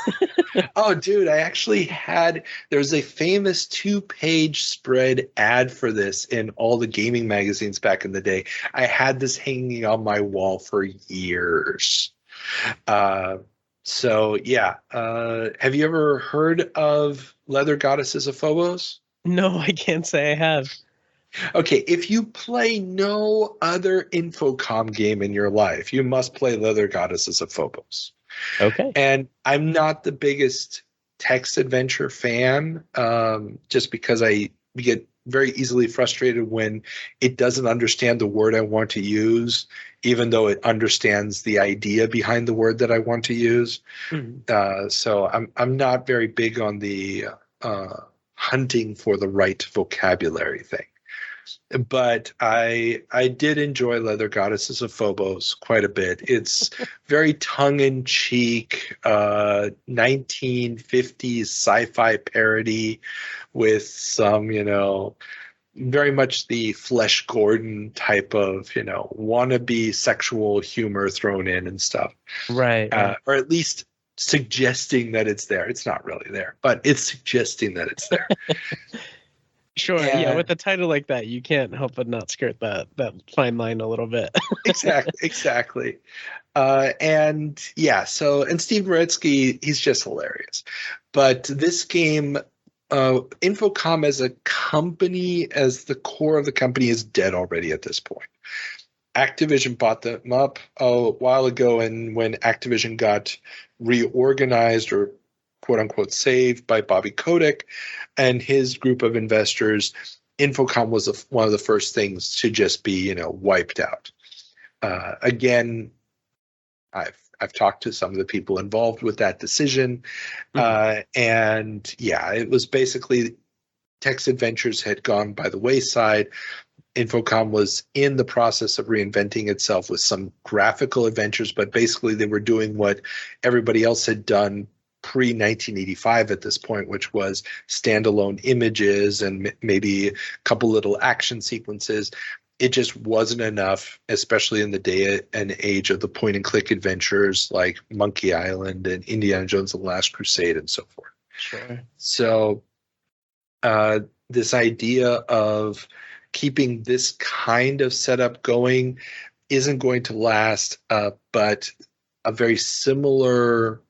Oh, dude, there's a famous 2-page spread ad for this in all the gaming magazines back in the day. I had this hanging on my wall for years. So yeah, have you ever heard of Leather Goddesses of Phobos? No, I can't say I have. Okay, if you play no other Infocom game in your life, you must play Leather Goddesses of Phobos. Okay. And I'm not the biggest text adventure fan, just because I get very easily frustrated when it doesn't understand the word I want to use, even though it understands the idea behind the word that I want to use. So I'm not very big on the hunting for the right vocabulary thing. But I did enjoy Leather Goddesses of Phobos quite a bit. It's very tongue-in-cheek 1950s sci-fi parody with some, very much the Flesh Gordon type of, wannabe sexual humor thrown in and stuff. Right. Or at least suggesting that it's there. It's not really there, but it's suggesting that it's there. Sure. Yeah, with a title like that, you can't help but not skirt that fine line a little bit. Exactly. And Steve Maretsky, he's just hilarious. But this game, Infocom as a company, as the core of the company, is dead already at this point. Activision bought them up a while ago, and when Activision got reorganized or quote-unquote saved by Bobby Kotick and his group of investors, Infocom was one of the first things to just be, wiped out. Again, I've talked to some of the people involved with that decision, and it was basically text adventures had gone by the wayside. Infocom was in the process of reinventing itself with some graphical adventures, but basically they were doing what everybody else had done pre-1985 at this point, which was standalone images and maybe a couple little action sequences. It just wasn't enough, especially in the day and age of the point-and-click adventures like Monkey Island and Indiana Jones and the Last Crusade and so forth. Sure. So this idea of keeping this kind of setup going isn't going to last, but a very similar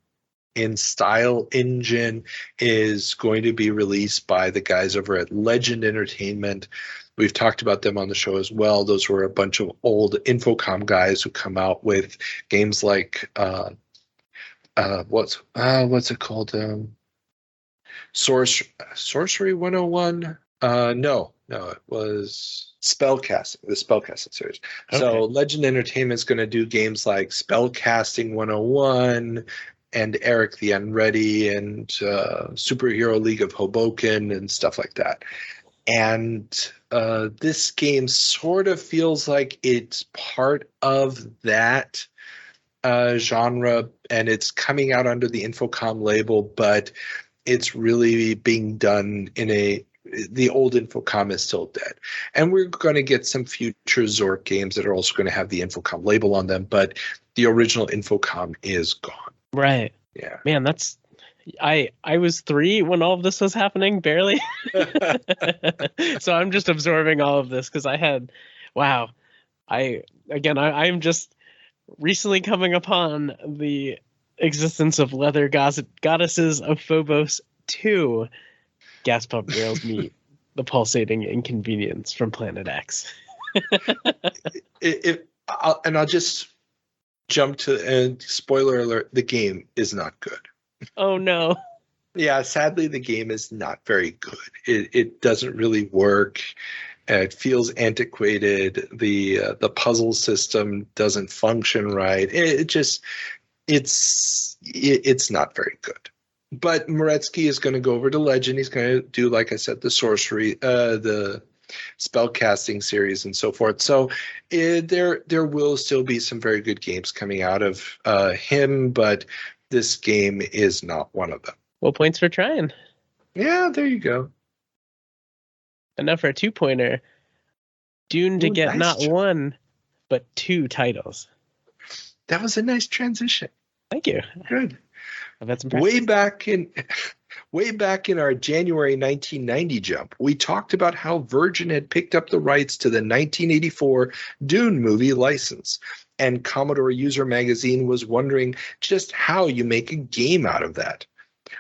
in style engine is going to be released by the guys over at Legend Entertainment. We've talked about them on the show as well. Those were a bunch of old Infocom guys who come out with games like what's it called? Sorcery 101? No, it was Spellcasting, the Spellcasting series. Okay. So Legend Entertainment is going to do games like Spellcasting 101 and Eric the Unready and Superhero League of Hoboken and stuff like that. And this game sort of feels like it's part of that genre, and it's coming out under the Infocom label, but it's really being done the old Infocom is still dead. And we're going to get some future Zork games that are also going to have the Infocom label on them, but the original Infocom is gone. Right. Yeah. Man, that's I was 3 when all of this was happening, barely. So I'm just absorbing all of this because I'm just recently coming upon the existence of Leather Goddesses of Phobos 2. Gas pump girls meet the pulsating inconvenience from Planet X. I'll just jump to, and spoiler alert, the game is not good. Oh no. Yeah, sadly the game is not very good. It doesn't really work. It feels antiquated. The puzzle system doesn't function right. It's not very good. But Maretsky is going to go over to Legend. He's going to do, like I said, the sorcery, the spellcasting series and so forth. So there will still be some very good games coming out of him, but this game is not one of them. Well, points for trying. Yeah, there you go. And now for a 2-pointer, Dune to get not one, but 2 titles. That was a nice transition. Thank you. Good. I've had some practice. Way back in Way back in our January 1990 jump, we talked about how Virgin had picked up the rights to the 1984 Dune movie license, and Commodore User Magazine was wondering just how you make a game out of that.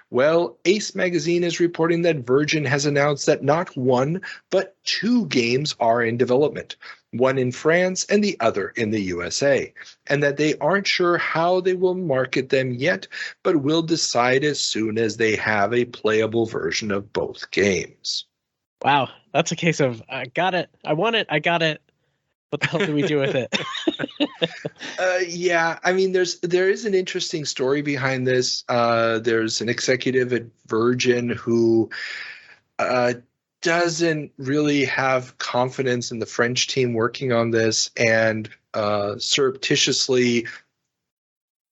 Well, Ace Magazine is reporting that Virgin has announced that not one, but 2 games are in development, one in France and the other in the USA, and that they aren't sure how they will market them yet, but will decide as soon as they have a playable version of both games. Wow, that's a case of, I got it, I want it, I got it. What the hell do we do with it? Yeah, I mean, there is an interesting story behind this. There's an executive at Virgin who doesn't really have confidence in the French team working on this, and surreptitiously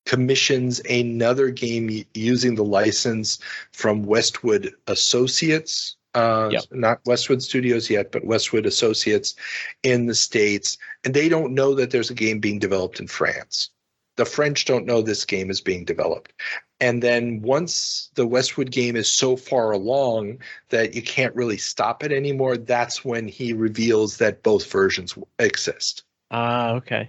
commissions another game using the license from Westwood Associates. Not Westwood Studios yet, but Westwood Associates in the States. And they don't know that there's a game being developed in France. The French don't know this game is being developed. And then once the Westwood game is so far along that you can't really stop it anymore, that's when he reveals that both versions exist. Okay.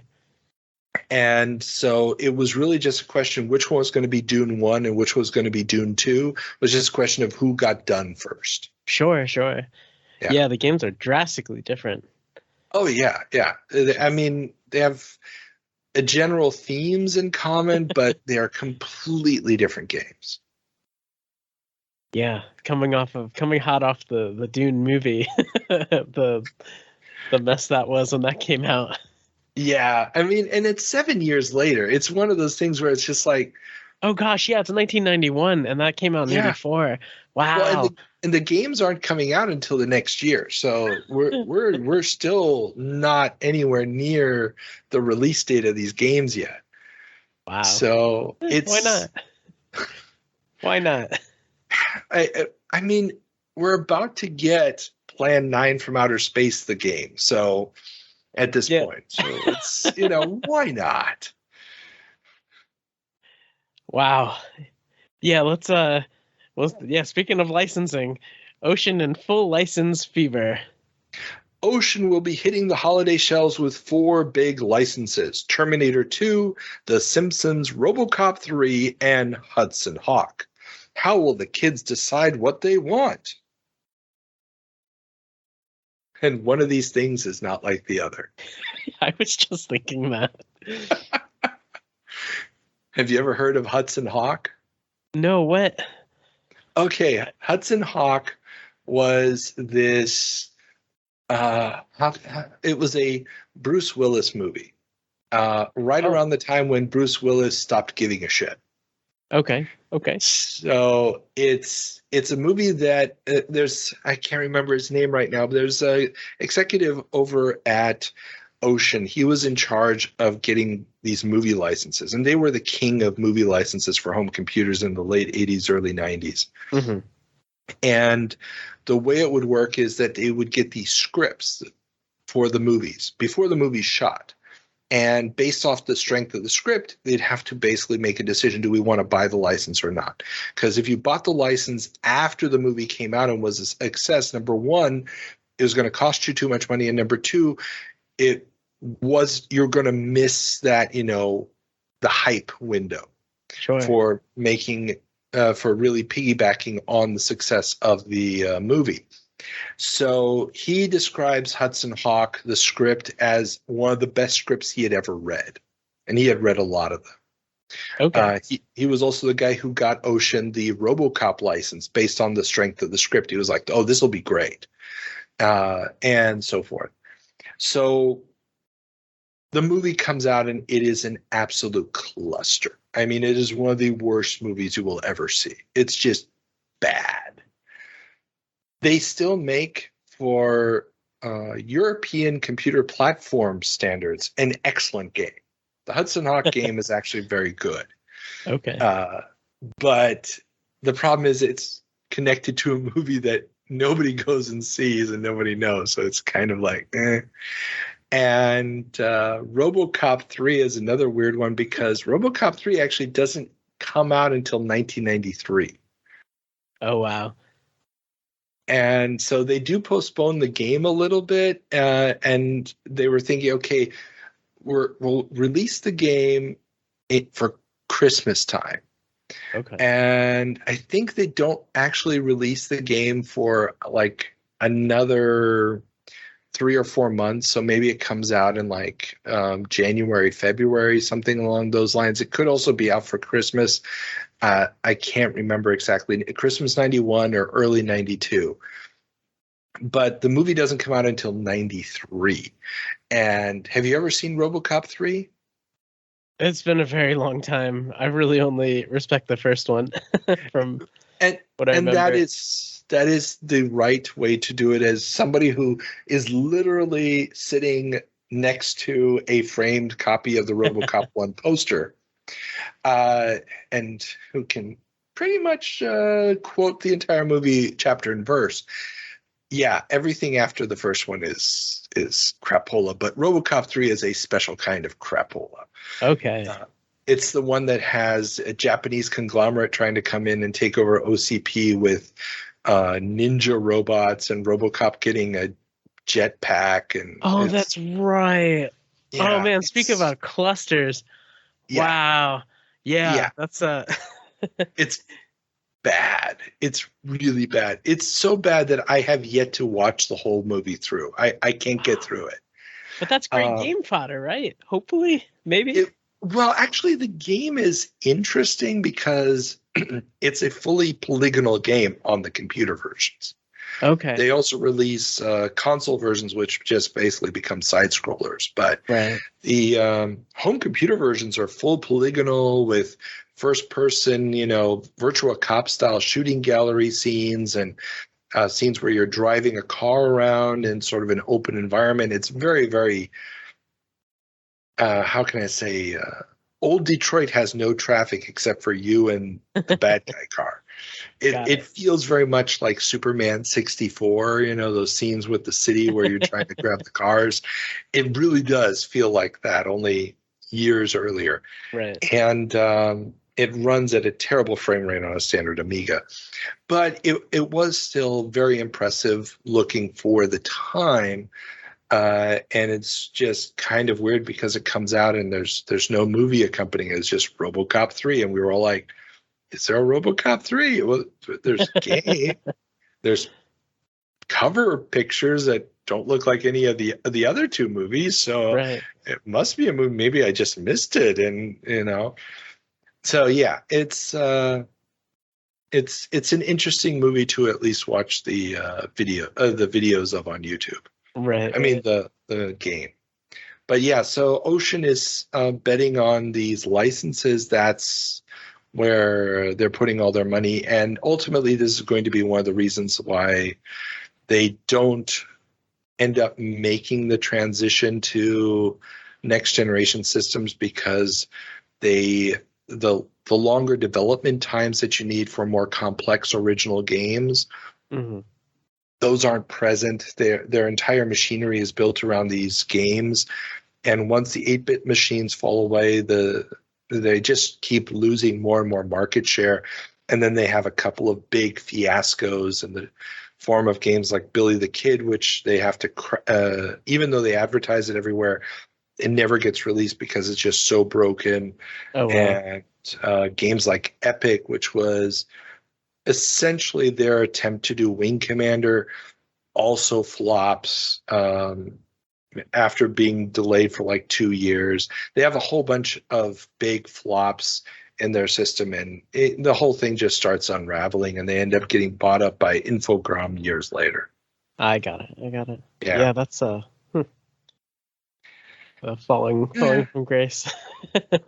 And so it was really just a question which one was going to be Dune 1 and which was going to be Dune 2. It was just a question of who got done first. Sure. Yeah, the games are drastically different. Oh, yeah. I mean, they have general themes in common, but they are completely different games. Yeah, coming hot off the Dune movie, the mess that was when that came out. Yeah, I mean, and it's 7 years later. It's one of those things where it's just like, oh gosh, yeah, it's 1991, and that came out in '84. Wow. Well, and the games aren't coming out until the next year, so we're still not anywhere near the release date of these games yet. Wow. So it's why not? I mean, we're about to get Plan 9 from Outer Space, the game. So at this point, so it's why not? Wow. Yeah, speaking of licensing, Ocean in full license fever. Ocean will be hitting the holiday shelves with 4 big licenses: Terminator 2, The Simpsons, Robocop 3, and Hudson Hawk. How will the kids decide what they want? And one of these things is not like the other. I was just thinking that. Have you ever heard of Hudson Hawk? No, what? Okay, Hudson Hawk was this it was a Bruce Willis movie around the time when Bruce Willis stopped giving a shit. Okay. So it's a movie that I can't remember his name right now, but there's a executive over at Ocean. He was in charge of getting these movie licenses, and they were the king of movie licenses for home computers in the late 80s, early 90s. Mm-hmm. And the way it would work is that they would get these scripts for the movies before the movie's shot. And based off the strength of the script, they'd have to basically make a decision. Do we want to buy the license or not? Because if you bought the license after the movie came out and was a success, number one, it was going to cost you too much money. And number two, you're going to miss that, the hype window for making, for really piggybacking on the success of the movie. So he describes Hudson Hawk, the script, as one of the best scripts he had ever read. And he had read a lot of them. Okay. He was also the guy who got Ocean the Robocop license based on the strength of the script. He was like, oh, this will be great. And so forth. So the movie comes out and it is an absolute cluster. I mean, it is one of the worst movies you will ever see. It's just bad. They still make, for European computer platform standards, an excellent game. The Hudson Hawk game is actually very good. Okay. But the problem is it's connected to a movie that nobody goes and sees and nobody knows. So it's kind of like, eh. And Robocop 3 is another weird one because Robocop 3 actually doesn't come out until 1993. Oh, wow. And so they do postpone the game a little bit, and they were thinking, okay, we'll release the game for Christmas time. Okay. And I think they don't actually release the game for like another 3 or 4 months. So maybe it comes out in like January, February, something along those lines. It could also be out for Christmas. I can't remember exactly. Christmas 91 or early 92. But the movie doesn't come out until 93. And have you ever seen Robocop 3? It's been a very long time. I really only respect the first one from what I remember. And that is the right way to do it, as somebody who is literally sitting next to a framed copy of the Robocop 1 poster, and who can pretty much quote the entire movie chapter and verse. Yeah, everything after the first one is crapola, but Robocop 3 is a special kind of crapola. Okay. It's the one that has a Japanese conglomerate trying to come in and take over OCP with ninja robots, and Robocop getting a jetpack. And that's right. Yeah, oh man, speak about clusters. Yeah. Wow. Yeah. That's It's bad. It's really bad. It's so bad that I have yet to watch the whole movie through. I can't get through it. But that's great game fodder, right? Hopefully, maybe. Well, actually, the game is interesting because it's a fully polygonal game on the computer versions. Okay. They also release console versions, which just basically become side scrollers. But the home computer versions are full polygonal with first person, virtual cop style shooting gallery scenes and scenes where you're driving a car around in sort of an open environment. It's very, very, how can I say, old Detroit has no traffic except for you and the bad guy car. It feels very much like Superman 64, those scenes with the city where you're trying to grab the cars. It really does feel like that, only years earlier. Right. And it runs at a terrible frame rate on a standard Amiga. But it was still very impressive looking for the time. And it's just kind of weird because it comes out and there's no movie accompanying it. It's just Robocop 3. And we were all like, is there a Robocop 3? Well, there's a game. There's cover pictures that don't look like any of the other two movies. So it must be a movie. Maybe I just missed it. And, so yeah, it's an interesting movie to at least watch the videos of on YouTube. Right. I mean the game. But yeah, so Ocean is betting on these licenses. That's where they're putting all their money, and ultimately this is going to be one of the reasons why they don't end up making the transition to next generation systems, because the longer development times that you need for more complex original games, those aren't present. Their entire machinery is built around these games, and once the 8-bit machines fall away, they just keep losing more and more market share. And then they have a couple of big fiascos in the form of games like Billy the Kid, which they have to, even though they advertise it everywhere, it never gets released because it's just so broken. Oh, wow. And games like Epic, which was essentially their attempt to do Wing Commander, also flops after being delayed for like 2 years. They have a whole bunch of big flops in their system, and the whole thing just starts unraveling, and they end up getting bought up by Infogrames years later. I got it. Yeah, that's falling from grace.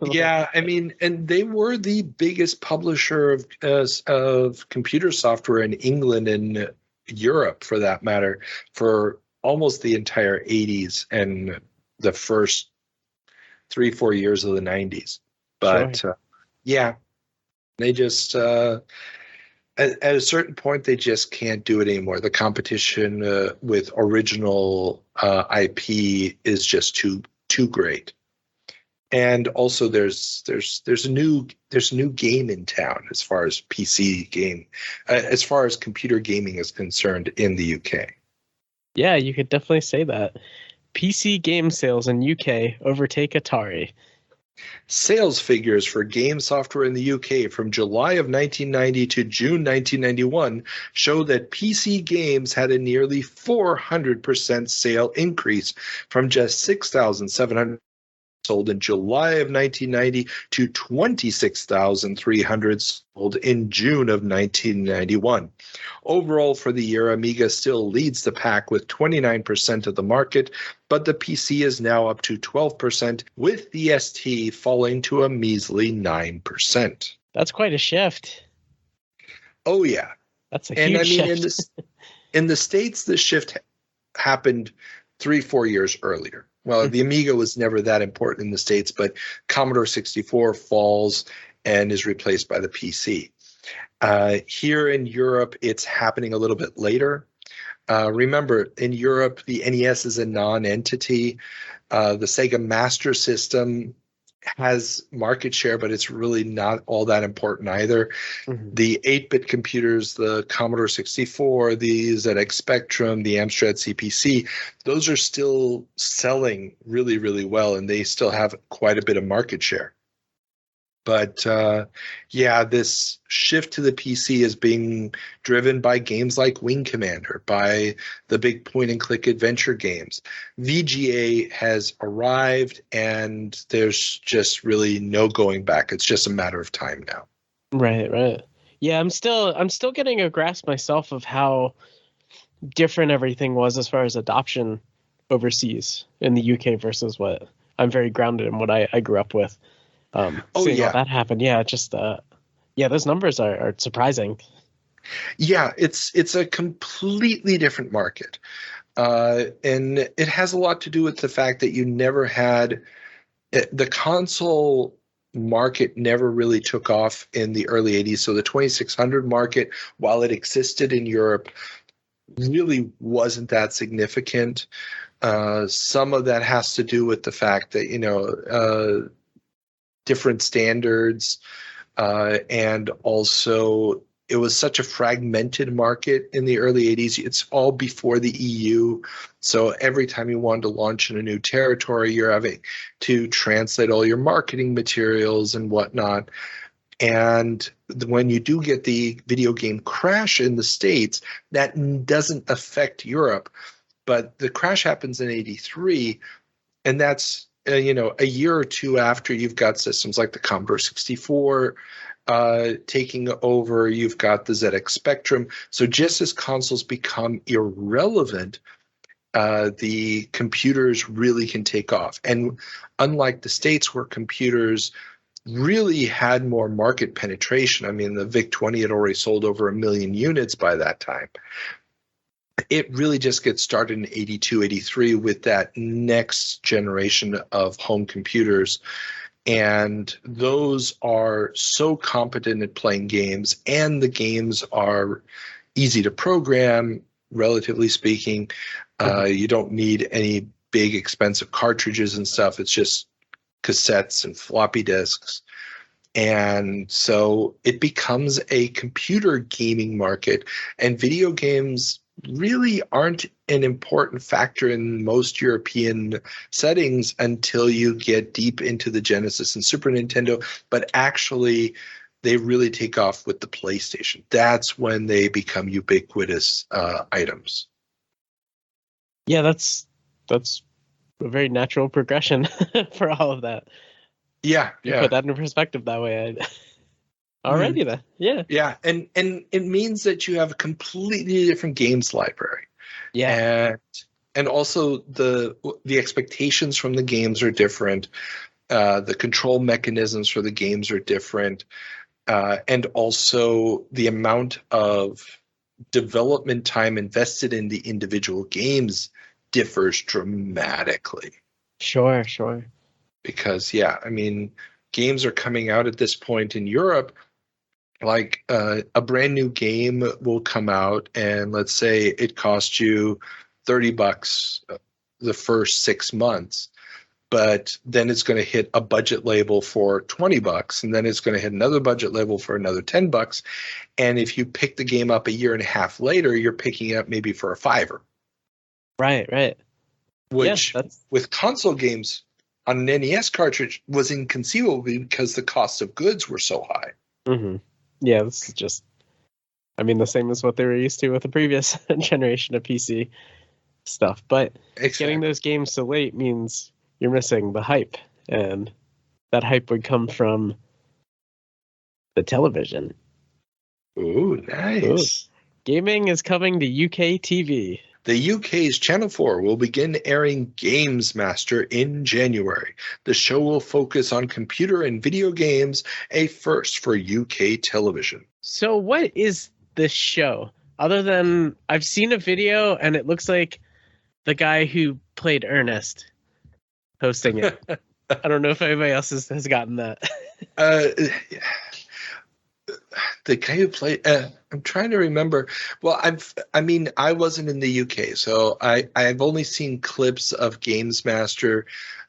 Yeah, I mean, and they were the biggest publisher of computer software in England and Europe, for that matter, for almost the entire 80s and the first 3-4 years of the 90s. But yeah, they just at a certain point they just can't do it anymore. The competition with original IP is just too great. And also there's a new game in town as far as PC game, as far as computer gaming is concerned in the UK. Yeah, you could definitely say that. PC game sales in UK overtake Atari. Sales figures for game software in the UK from July of 1990 to June 1991 show that PC games had a nearly 400% sale increase from just 6,700 sold in July of 1990 to 26,300 sold in June of 1991. Overall, for the year, Amiga still leads the pack with 29% of the market, but the PC is now up to 12%, with the ST falling to a measly 9%. That's quite a shift. Oh, yeah. That's a huge shift. In the States, the shift happened 3-4 years earlier. Well, the Amiga was never that important in the States, but Commodore 64 falls and is replaced by the PC. Here in Europe, it's happening a little bit later. Remember, in Europe, the NES is a non-entity. The Sega Master System has market share, but it's really not all that important either. Mm-hmm. The 8-bit computers, the Commodore 64, the ZX Spectrum, the Amstrad CPC, those are still selling really, really well, and they still have quite a bit of market share. But this shift to the PC is being driven by games like Wing Commander, by the big point-and-click adventure games. VGA has arrived, and there's just really no going back. It's just a matter of time now. Right. Yeah, I'm still getting a grasp myself of how different everything was as far as adoption overseas in the UK versus what I'm very grounded in what I grew up with. Seeing all that happen, those numbers are surprising. Yeah, it's a completely different market, and it has a lot to do with the fact that you never had the console market never really took off in the early 80s. So the 2600 market, while it existed in Europe, really wasn't that significant. Some of that has to do with the fact that different standards, and also it was such a fragmented market in the early 80s. It's all before the EU. So every time you wanted to launch in a new territory, you're having to translate all your marketing materials and whatnot. And when you do get the video game crash in the States, that doesn't affect Europe. But the crash happens in 83, and that's a year or two after you've got systems like the Commodore 64 taking over. You've got the ZX Spectrum. So just as consoles become irrelevant, the computers really can take off. And unlike the States, where computers really had more market penetration, I mean, the VIC-20 had already sold over 1 million units by that time. It really just gets started in 82, 83 with that next generation of home computers. And those are so competent at playing games, and the games are easy to program, relatively speaking. You don't need any big expensive cartridges and stuff. It's just cassettes and floppy disks. And so it becomes a computer gaming market, and video games really aren't an important factor in most European settings until you get deep into the Genesis and Super Nintendo. But actually, they really take off with the PlayStation. That's when they become ubiquitous items. Yeah, that's a very natural progression for all of that. Yeah. Put that in perspective that way. Alrighty then. Yeah, and it means that you have a completely different games library. Yeah, and also the expectations from the games are different. The control mechanisms for the games are different, and also the amount of development time invested in the individual games differs dramatically. Sure. Because games are coming out at this point in Europe. Like a brand new game will come out, and let's say it costs you $30 the first 6 months, but then it's going to hit a budget label for $20, and then it's going to hit another budget label for another $10. And if you pick the game up a year and a half later, you're picking it up maybe for a $5. Right. Which with console games on an NES cartridge was inconceivable because the cost of goods were so high. Mm-hmm. Yeah, this is just, the same as what they were used to with the previous generation of PC stuff. But getting those games so late means you're missing the hype, and that hype would come from the television. Ooh, nice. Ooh. Gaming is coming to UK TV. The UK's Channel 4 will begin airing Games Master in January. The show will focus on computer and video games, a first for UK television. So what is this show? Other than I've seen a video and it looks like the guy who played Ernest hosting it. I don't know if anybody else has gotten that. The guy who played, I'm trying to remember. Well, I wasn't in the UK, so I've only seen clips of Games Master.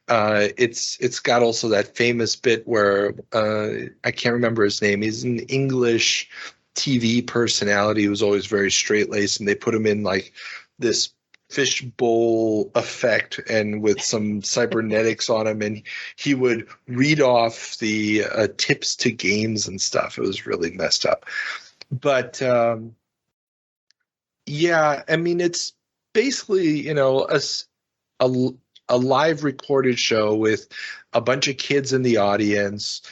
It's got also that famous bit where I can't remember his name. He's an English TV personality who's always very straight-laced, and they put him in like this fishbowl effect and with some cybernetics on him, and he would read off the tips to games and stuff. It was really messed up. But it's basically a live recorded show with a bunch of kids in the audience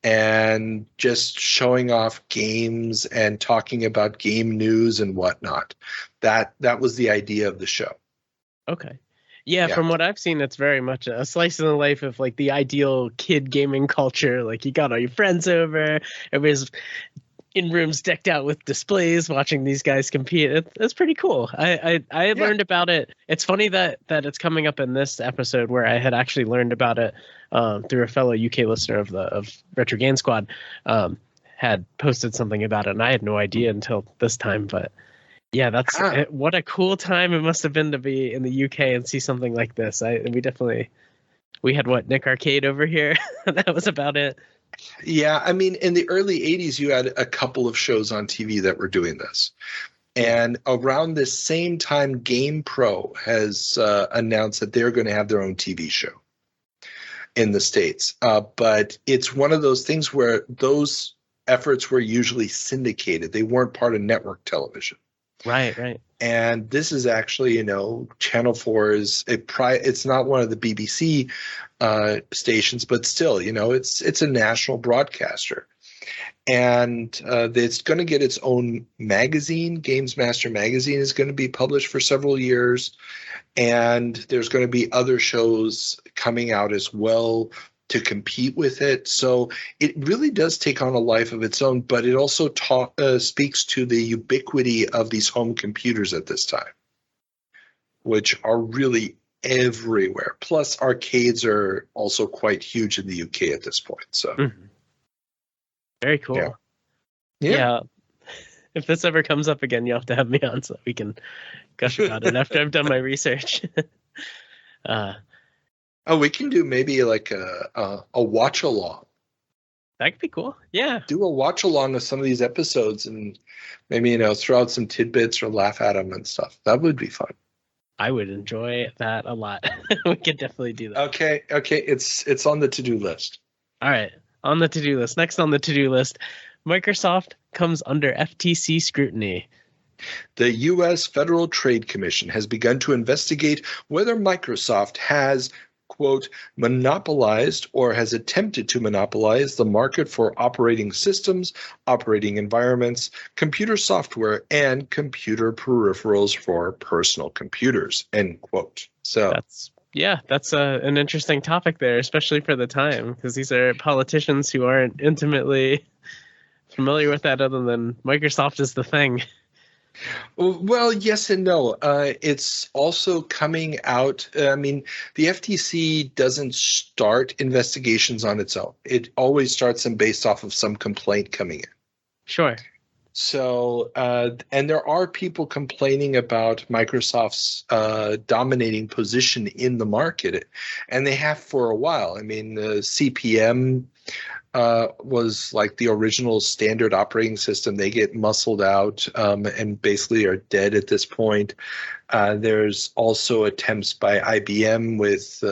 and just showing off games and talking about game news and whatnot. That was the idea of the show. Okay. Yeah, from what I've seen, it's very much a slice of the life of like the ideal kid gaming culture. Like you got all your friends over, everybody's in rooms decked out with displays watching these guys compete. It's pretty cool. I had learned about it. It's funny that it's coming up in this episode where I had actually learned about it through a fellow UK listener of Retro Game Squad had posted something about it, and I had no idea until this time. But yeah, that's what a cool time it must have been to be in the UK and see something like this. We had Nick Arcade over here. That was about it. Yeah, in the early 80s, you had a couple of shows on TV that were doing this. And around the same time, GamePro has announced that they're going to have their own TV show in the States. But it's one of those things where those efforts were usually syndicated. They weren't part of network television. Right. And this is actually, Channel 4 is it's not one of the BBC stations, but still, it's a national broadcaster. And it's going to get its own magazine. Games Master magazine is going to be published for several years. And there's going to be other shows coming out as well to compete with it. So it really does take on a life of its own, but it also speaks to the ubiquity of these home computers at this time, which are really everywhere. Plus, arcades are also quite huge in the UK at this point. So, very cool. Yeah. If this ever comes up again, you'll have to have me on so we can gush about it after I've done my research. We can do maybe like a watch along. That could be cool. Yeah. Do a watch along of some of these episodes and maybe, throw out some tidbits or laugh at them and stuff. That would be fun. I would enjoy that a lot. We could definitely do that. Okay. It's on the to-do list. All right. On the to-do list. Next on the to-do list, Microsoft comes under FTC scrutiny. The U.S. Federal Trade Commission has begun to investigate whether Microsoft has, quote, monopolized or has attempted to monopolize the market for operating systems, operating environments, computer software, and computer peripherals for personal computers, end quote. So that's an interesting topic there, especially for the time, because these are politicians who aren't intimately familiar with that other than Microsoft is the thing. Well, yes and no. It's also coming out. The FTC doesn't start investigations on its own. It always starts them based off of some complaint coming in. Sure. So, and there are people complaining about Microsoft's dominating position in the market, and they have for a while. I mean, the CPM was like the original standard operating system. They get muscled out and basically are dead at this point. There's also attempts by IBM with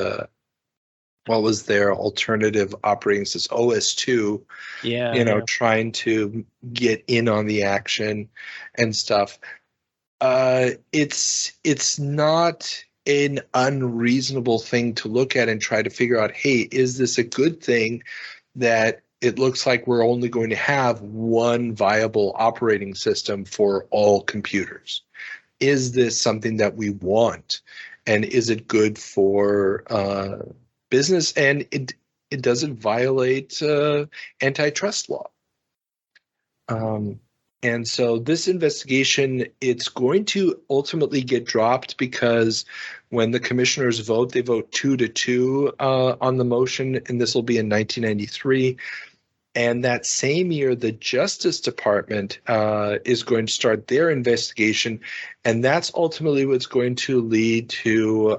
what was their alternative operating system, OS2, trying to get in on the action and stuff. It's not an unreasonable thing to look at and try to figure out, hey, is this a good thing that it looks like we're only going to have one viable operating system for all computers? Is this something that we want? And is it good for business, and it doesn't violate antitrust law. And so this investigation, it's going to ultimately get dropped because when the commissioners vote, they vote 2-2 on the motion, and this will be in 1993. And that same year, the Justice Department is going to start their investigation, and that's ultimately what's going to lead to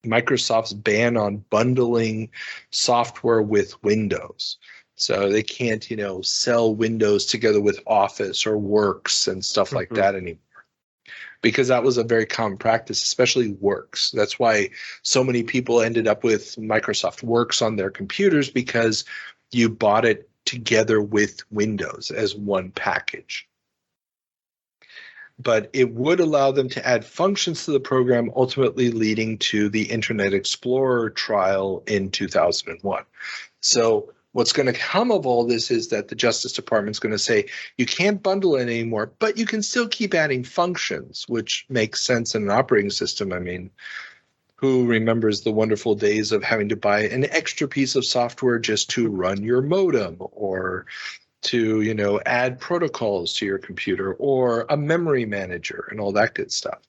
Microsoft's ban on bundling software with Windows. So they can't, sell Windows together with Office or Works and stuff like that anymore. Because that was a very common practice, especially Works. That's why so many people ended up with Microsoft Works on their computers, because you bought it together with Windows as one package. But it would allow them to add functions to the program, ultimately leading to the Internet Explorer trial in 2001. So what's going to come of all this is that the Justice Department is going to say, you can't bundle it anymore, but you can still keep adding functions, which makes sense in an operating system. I mean, who remembers the wonderful days of having to buy an extra piece of software just to run your modem, or to, add protocols to your computer, or a memory manager and all that good stuff.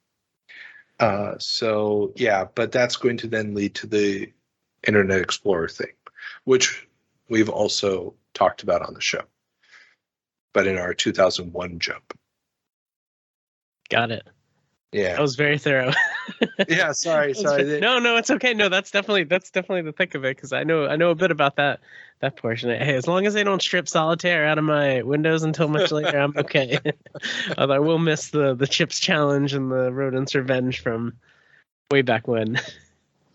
But that's going to then lead to the Internet Explorer thing, which we've also talked about on the show, but in our 2001 jump. Got it. Yeah. That was very thorough. Yeah, sorry. No, it's okay. No, that's definitely the thick of it, because I know a bit about that portion. Hey, as long as they don't strip solitaire out of my Windows until much later, I'm okay. Although I will miss the Chips Challenge and the Rodents Revenge from way back when.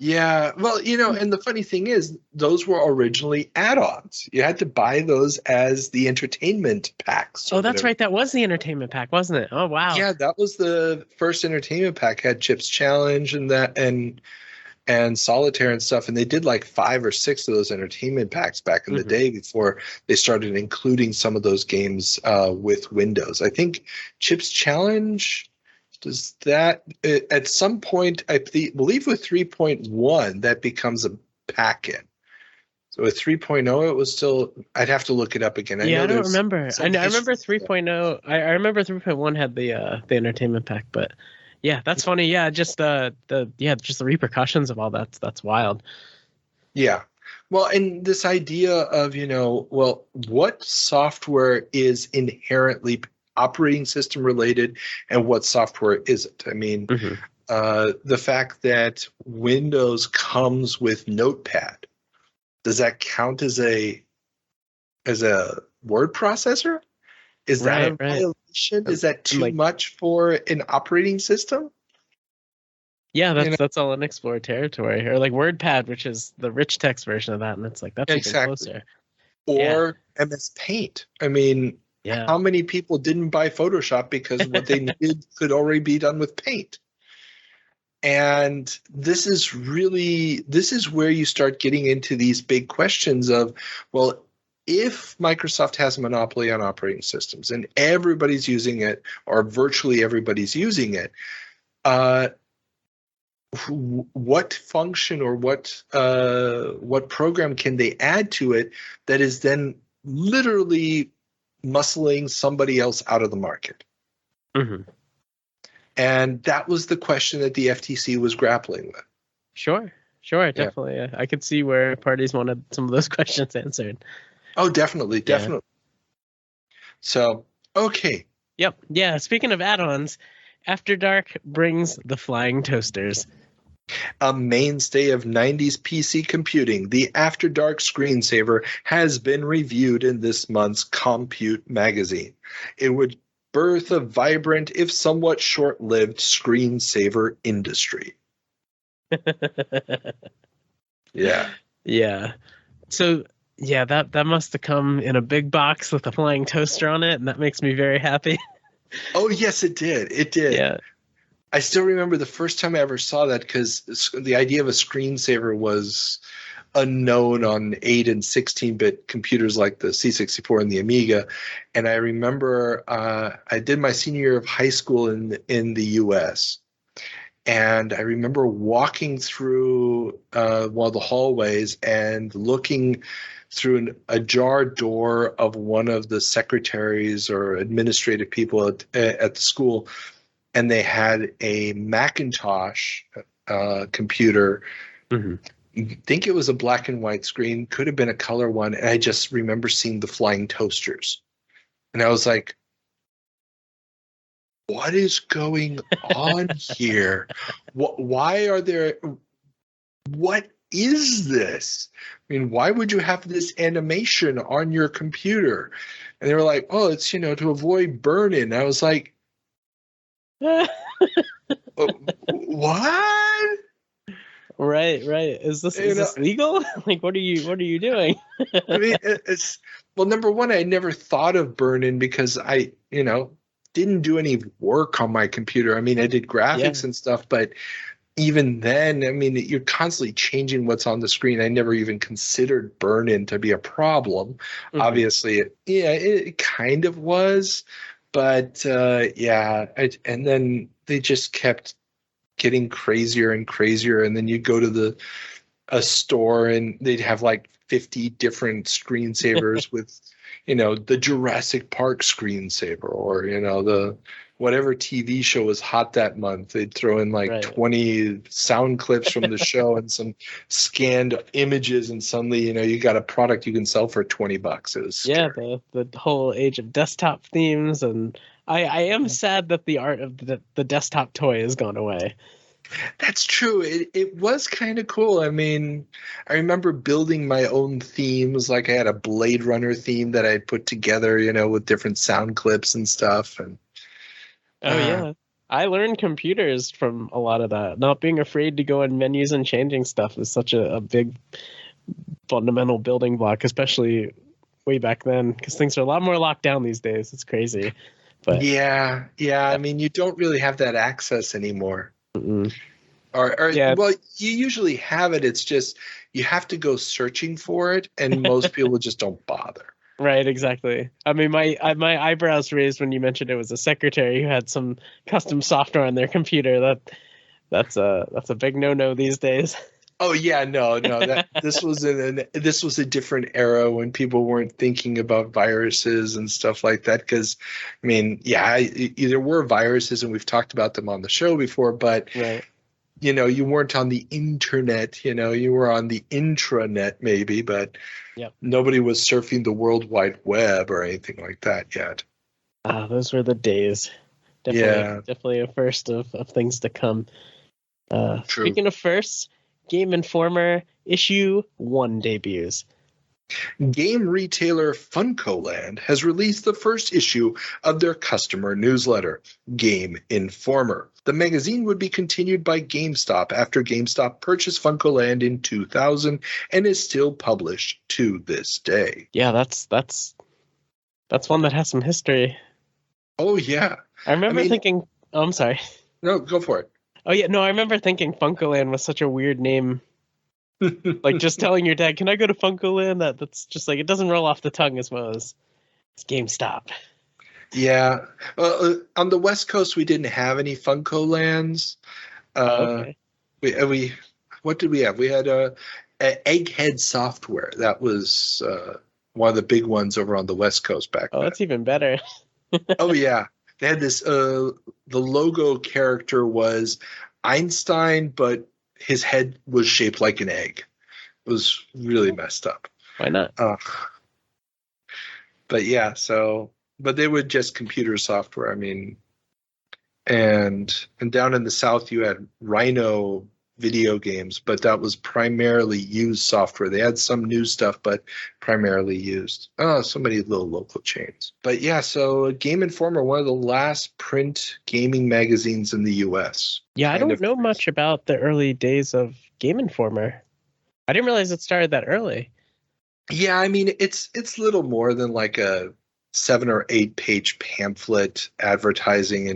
Yeah, well, and the funny thing is, those were originally add-ons. You had to buy those as the entertainment packs. Oh, that's right. That was the entertainment pack, wasn't it? Oh, wow. Yeah, that was the first entertainment pack. Had Chips Challenge and that, and Solitaire and stuff. And they did like 5 or 6 of those entertainment packs back in the day before they started including some of those games with Windows. I think Chips Challenge. Does that at some point, I believe with 3.1, that becomes a packin. So with 3.0, it was still, I'd have to look it up again. I don't remember. I remember 3.0. I remember 3.1 had the entertainment pack, but yeah, that's funny. Yeah, just the repercussions of all that. That's wild. Yeah. Well, and this idea of, what software is inherently operating system related and what software isn't. I mean, the fact that Windows comes with Notepad, does that count as a word processor? Is that a violation? Is that too much for an operating system? Yeah, that's all in Explorer territory. Or like WordPad, which is the rich text version of that, and it's like that's even closer. Or MS Paint. I mean, how many people didn't buy Photoshop because what they needed could already be done with Paint? And this is where you start getting into these big questions of, well, if Microsoft has a monopoly on operating systems and everybody's using it, or virtually everybody's using it, what function or what program can they add to it that is then literally muscling somebody else out of the market? And that was the question that the FTC was grappling with. Sure, definitely. Yeah. I could see where parties wanted some of those questions answered. Oh, definitely. So, Okay. Yep. Yeah. Speaking of add-ons, After Dark brings the flying toasters. A mainstay of 90s PC computing, the After Dark screensaver has been reviewed in this month's Compute magazine. It would birth a vibrant, if somewhat short-lived, screensaver industry. Yeah. Yeah. So, yeah, that must have come in a big box with a flying toaster on it, and that makes me very happy. Oh, yes, it did. It did. Yeah. I still remember the first time I ever saw that, because the idea of a screensaver was unknown on 8 and 16-bit computers like the C64 and the Amiga. And I remember I did my senior year of high school in the U.S., and I remember walking through one of the hallways and looking through an ajar door of one of the secretaries or administrative people at the school, and they had a Macintosh computer. Mm-hmm. I think it was a black and white screen, could have been a color one, and I just remember seeing the flying toasters. And I was like, what is going on here? Why are there... What is this? I mean, why would you have this animation on your computer? And they were like, oh, it's, to avoid burn-in. I was like, what? Right. Is this legal? Like, what are you doing? I mean, number one, I never thought of burn-in because I, didn't do any work on my computer. I mean, I did graphics and stuff, but even then, I mean, you're constantly changing what's on the screen. I never even considered burn-in to be a problem. Mm-hmm. Obviously, it kind of was, but and then they just kept getting crazier and crazier. And then you go to a store and they'd have like 50 different screensavers with, the Jurassic Park screensaver, or, the whatever TV show was hot that month. They'd throw in like 20 sound clips from the show and some scanned images, and suddenly, you got a product you can sell for $20. It was scary. The whole age of desktop themes, and I am sad that the art of the desktop toy has gone away. That's true. It was kind of cool. I mean, I remember building my own themes. Like I had a Blade Runner theme that I put together, with different sound clips and stuff. And yeah, I learned computers from a lot of that. Not being afraid to go in menus and changing stuff is such a big fundamental building block, especially way back then, because things are a lot more locked down these days. It's crazy. But yeah. I mean, you don't really have that access anymore. Mm-mm. Well, you usually have it. It's just you have to go searching for it, and most people just don't bother. Right, exactly. I mean, my eyebrows raised when you mentioned it was a secretary who had some custom software on their computer. That's a big no-no these days. Oh yeah, no. This was a different era when people weren't thinking about viruses and stuff like that. Because, I mean, there were viruses, and we've talked about them on the show before. But you weren't on the internet. You were on the intranet maybe, but nobody was surfing the World Wide Web or anything like that yet. Those were the days. Definitely a first of things to come. True. Speaking of firsts, Game Informer issue 1 debuts. Game retailer FuncoLand has released the first issue of their customer newsletter, Game Informer. The magazine would be continued by GameStop after GameStop purchased FuncoLand in 2000 and is still published to this day. Yeah, that's one that has some history. Oh, yeah. I remember thinking... Oh, I'm sorry. No, go for it. Oh, yeah, no, I remember thinking FuncoLand was such a weird name. Like, just telling your dad, can I go to FuncoLand? That's just like, it doesn't roll off the tongue as well as it's GameStop. Yeah. On the West Coast, we didn't have any FuncoLands. Okay. We what did we have? We had Egghead Software. That was one of the big ones over on the West Coast back then. Oh, that's even better. Oh, yeah. They had this, the logo character was Einstein, but his head was shaped like an egg. It was really messed up. Why not? But yeah, so but they were just computer software. I mean, and down in the South, you had Rhino video games, but that was primarily used software. They had some new stuff, but primarily used. Oh, so many little local chains. But yeah, so Game Informer, one of the last print gaming magazines in the U.S. Yeah, I don't know much about the early days of Game Informer. I didn't realize it started that early. Yeah, I mean, it's little more than like a 7 or 8 page pamphlet advertising,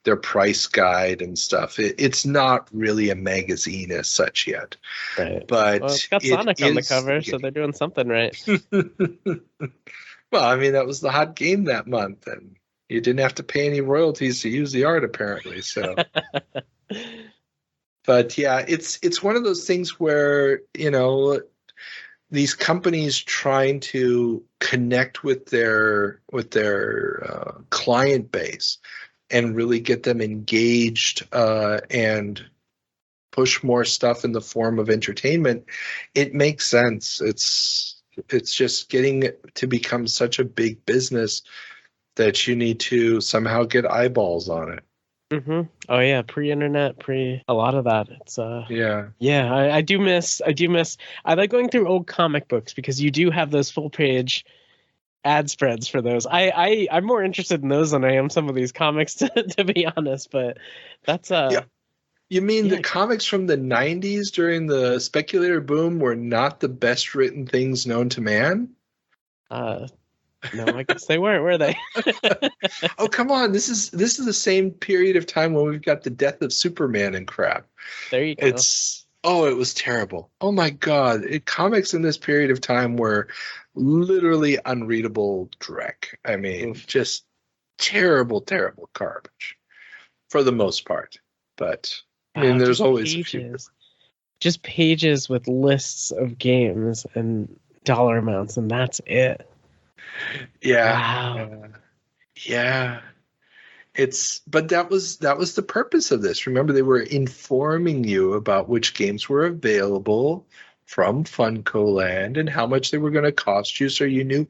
their price guide and stuff. It's not really a magazine as such yet. Right. But it's got Sonic on the cover, so they're doing something right. Well, I mean, that was the hot game that month, and you didn't have to pay any royalties to use the art, apparently. So, but yeah, it's one of those things where these companies trying to connect with their client base and really get them engaged and push more stuff in the form of entertainment. It makes sense. It's just getting to become such a big business that you need to somehow get eyeballs on it. Mm-hmm. Oh yeah, pre-internet, a lot of that. It's yeah. I do miss. I like going through old comic books because you do have those full page ad spreads for those. I'm more interested in those than I am some of these comics to be honest. But that's yeah. You mean the comics from the 90s during the speculator boom were not the best written things known to man? No, I guess they weren't, were they? Oh, come on. This is the same period of time when we've got the death of Superman and crap. There you go. It was terrible. Oh my God. Comics in this period of time were literally unreadable dreck. I mean, just terrible, terrible garbage for the most part. But and there's always pages. Just pages with lists of games and dollar amounts, and that's it. Yeah. Wow. Yeah. But that was the purpose of this. Remember, they were informing you about which games were available from Funko Land and how much they were going to cost you, so you knew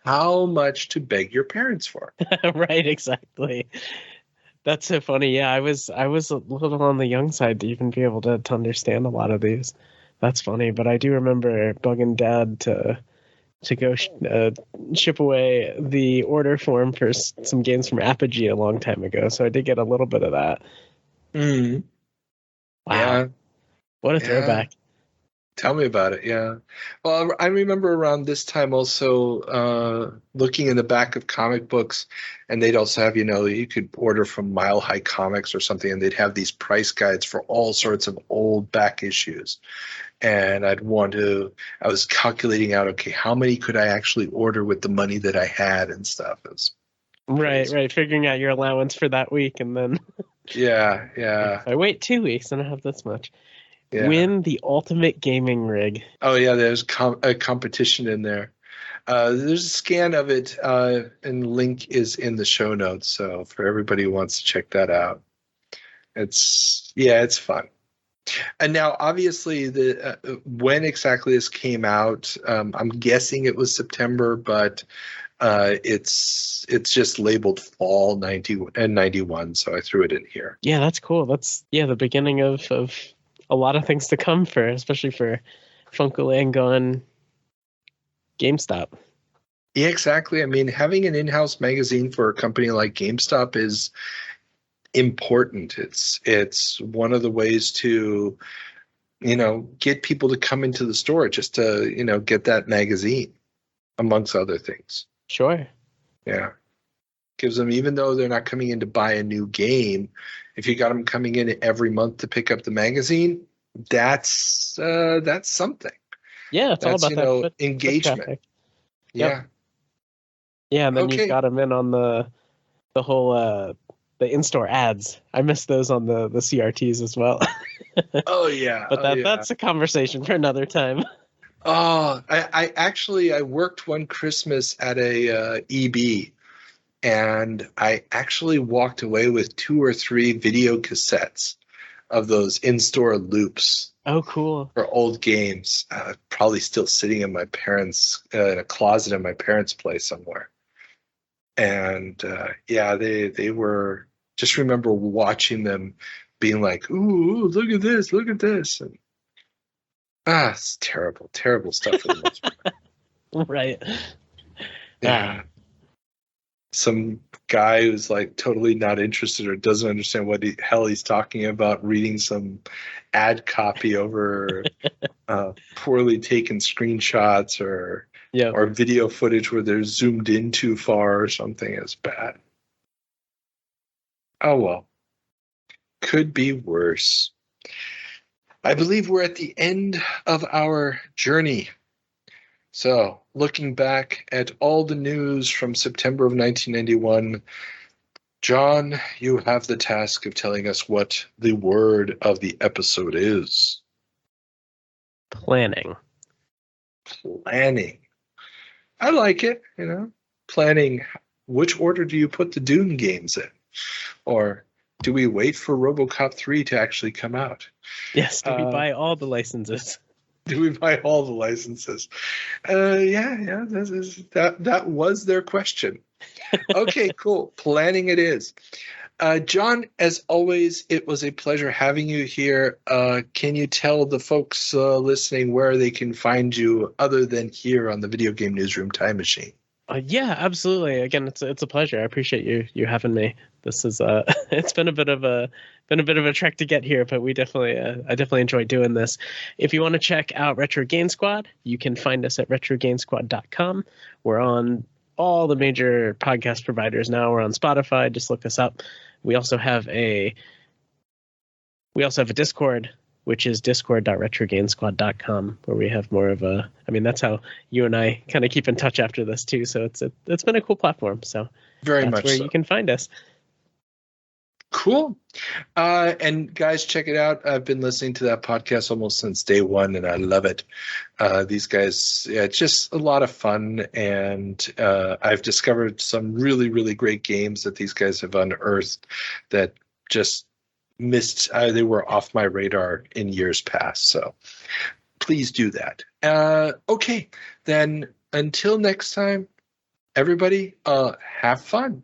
how much to beg your parents for. Right, exactly. That's so funny. Yeah, I was a little on the young side to even be able to understand a lot of these. That's funny, but I do remember bugging Dad to go ship away the order form for some games from Apogee a long time ago. So I did get a little bit of that. Mm. Wow. Yeah. What a throwback. Tell me about it. Yeah. Well, I remember around this time also looking in the back of comic books, and they'd also have, you could order from Mile High Comics or something, and they'd have these price guides for all sorts of old back issues. And I was calculating out, okay, how many could I actually order with the money that I had and stuff. Right. Figuring out your allowance for that week, and then yeah. If I wait 2 weeks and I have this much. Yeah. Win the ultimate gaming rig. Oh yeah, there's a competition in there. There's a scan of it, and the link is in the show notes. So for everybody who wants to check that out, it's fun. And now, obviously, when exactly this came out, I'm guessing it was September, but it's just labeled fall 91, so I threw it in here. Yeah, that's cool. That's the beginning of a lot of things to come especially for Funko Land gone GameStop. Yeah, exactly. I mean, having an in-house magazine for a company like GameStop is important. It's one of the ways to, get people to come into the store just to, get that magazine, amongst other things. Sure. Yeah. Gives them, even though they're not coming in to buy a new game, if you got them coming in every month to pick up the magazine, that's something. Yeah, it's all about that engagement. Yeah. Yeah, and then you've got them in on the whole the in-store ads. I miss those on the CRTs as well. Oh yeah. But that's a conversation for another time. Oh, I worked one Christmas at a EB. And I actually walked away with 2 or 3 video cassettes of those in-store loops. Oh, cool. For old games. Probably still sitting in my parents' in a closet in my parents' place somewhere. And they were, just remember watching them being like, ooh, look at this, and it's terrible stuff for the most part. Right. Yeah. Some guy who's like totally not interested or doesn't understand what the hell he's talking about, reading some ad copy over poorly taken screenshots or video footage where they're zoomed in too far or something. Is bad. Oh well. Could be worse. I believe we're at the end of our journey. So, looking back at all the news from September of 1991, John, you have the task of telling us what the word of the episode is. Planning. Planning. I like it, Planning. Which order do you put the Dune games in? Or do we wait for Robocop 3 to actually come out? Yes, do we buy all the licenses? Do we buy all the licenses? That was their question. Okay, cool. Planning it is. John, as always, it was a pleasure having you here. Can you tell the folks listening where they can find you other than here on the Video Game Newsroom Time Machine? Yeah, absolutely. Again, it's a pleasure. I appreciate you having me. This is it's been a bit of a trek to get here, but I definitely enjoy doing this. If you want to check out Retro Game Squad, you can find us at retrogamesquad.com. We're on all the major podcast providers now. We're on Spotify. Just look us up. We also have a Discord, which is discord.retrogamesquad.com, where we have more of that's how you and I kind of keep in touch after this too. So it's been a cool platform. So very much where so. You can find us. Cool. And guys, check it out. I've been listening to that podcast almost since day one, and I love it. These guys, it's just a lot of fun, and I've discovered some really, really great games that these guys have unearthed that just missed. They were off my radar in years past. So please do that. Okay, then until next time, everybody, have fun.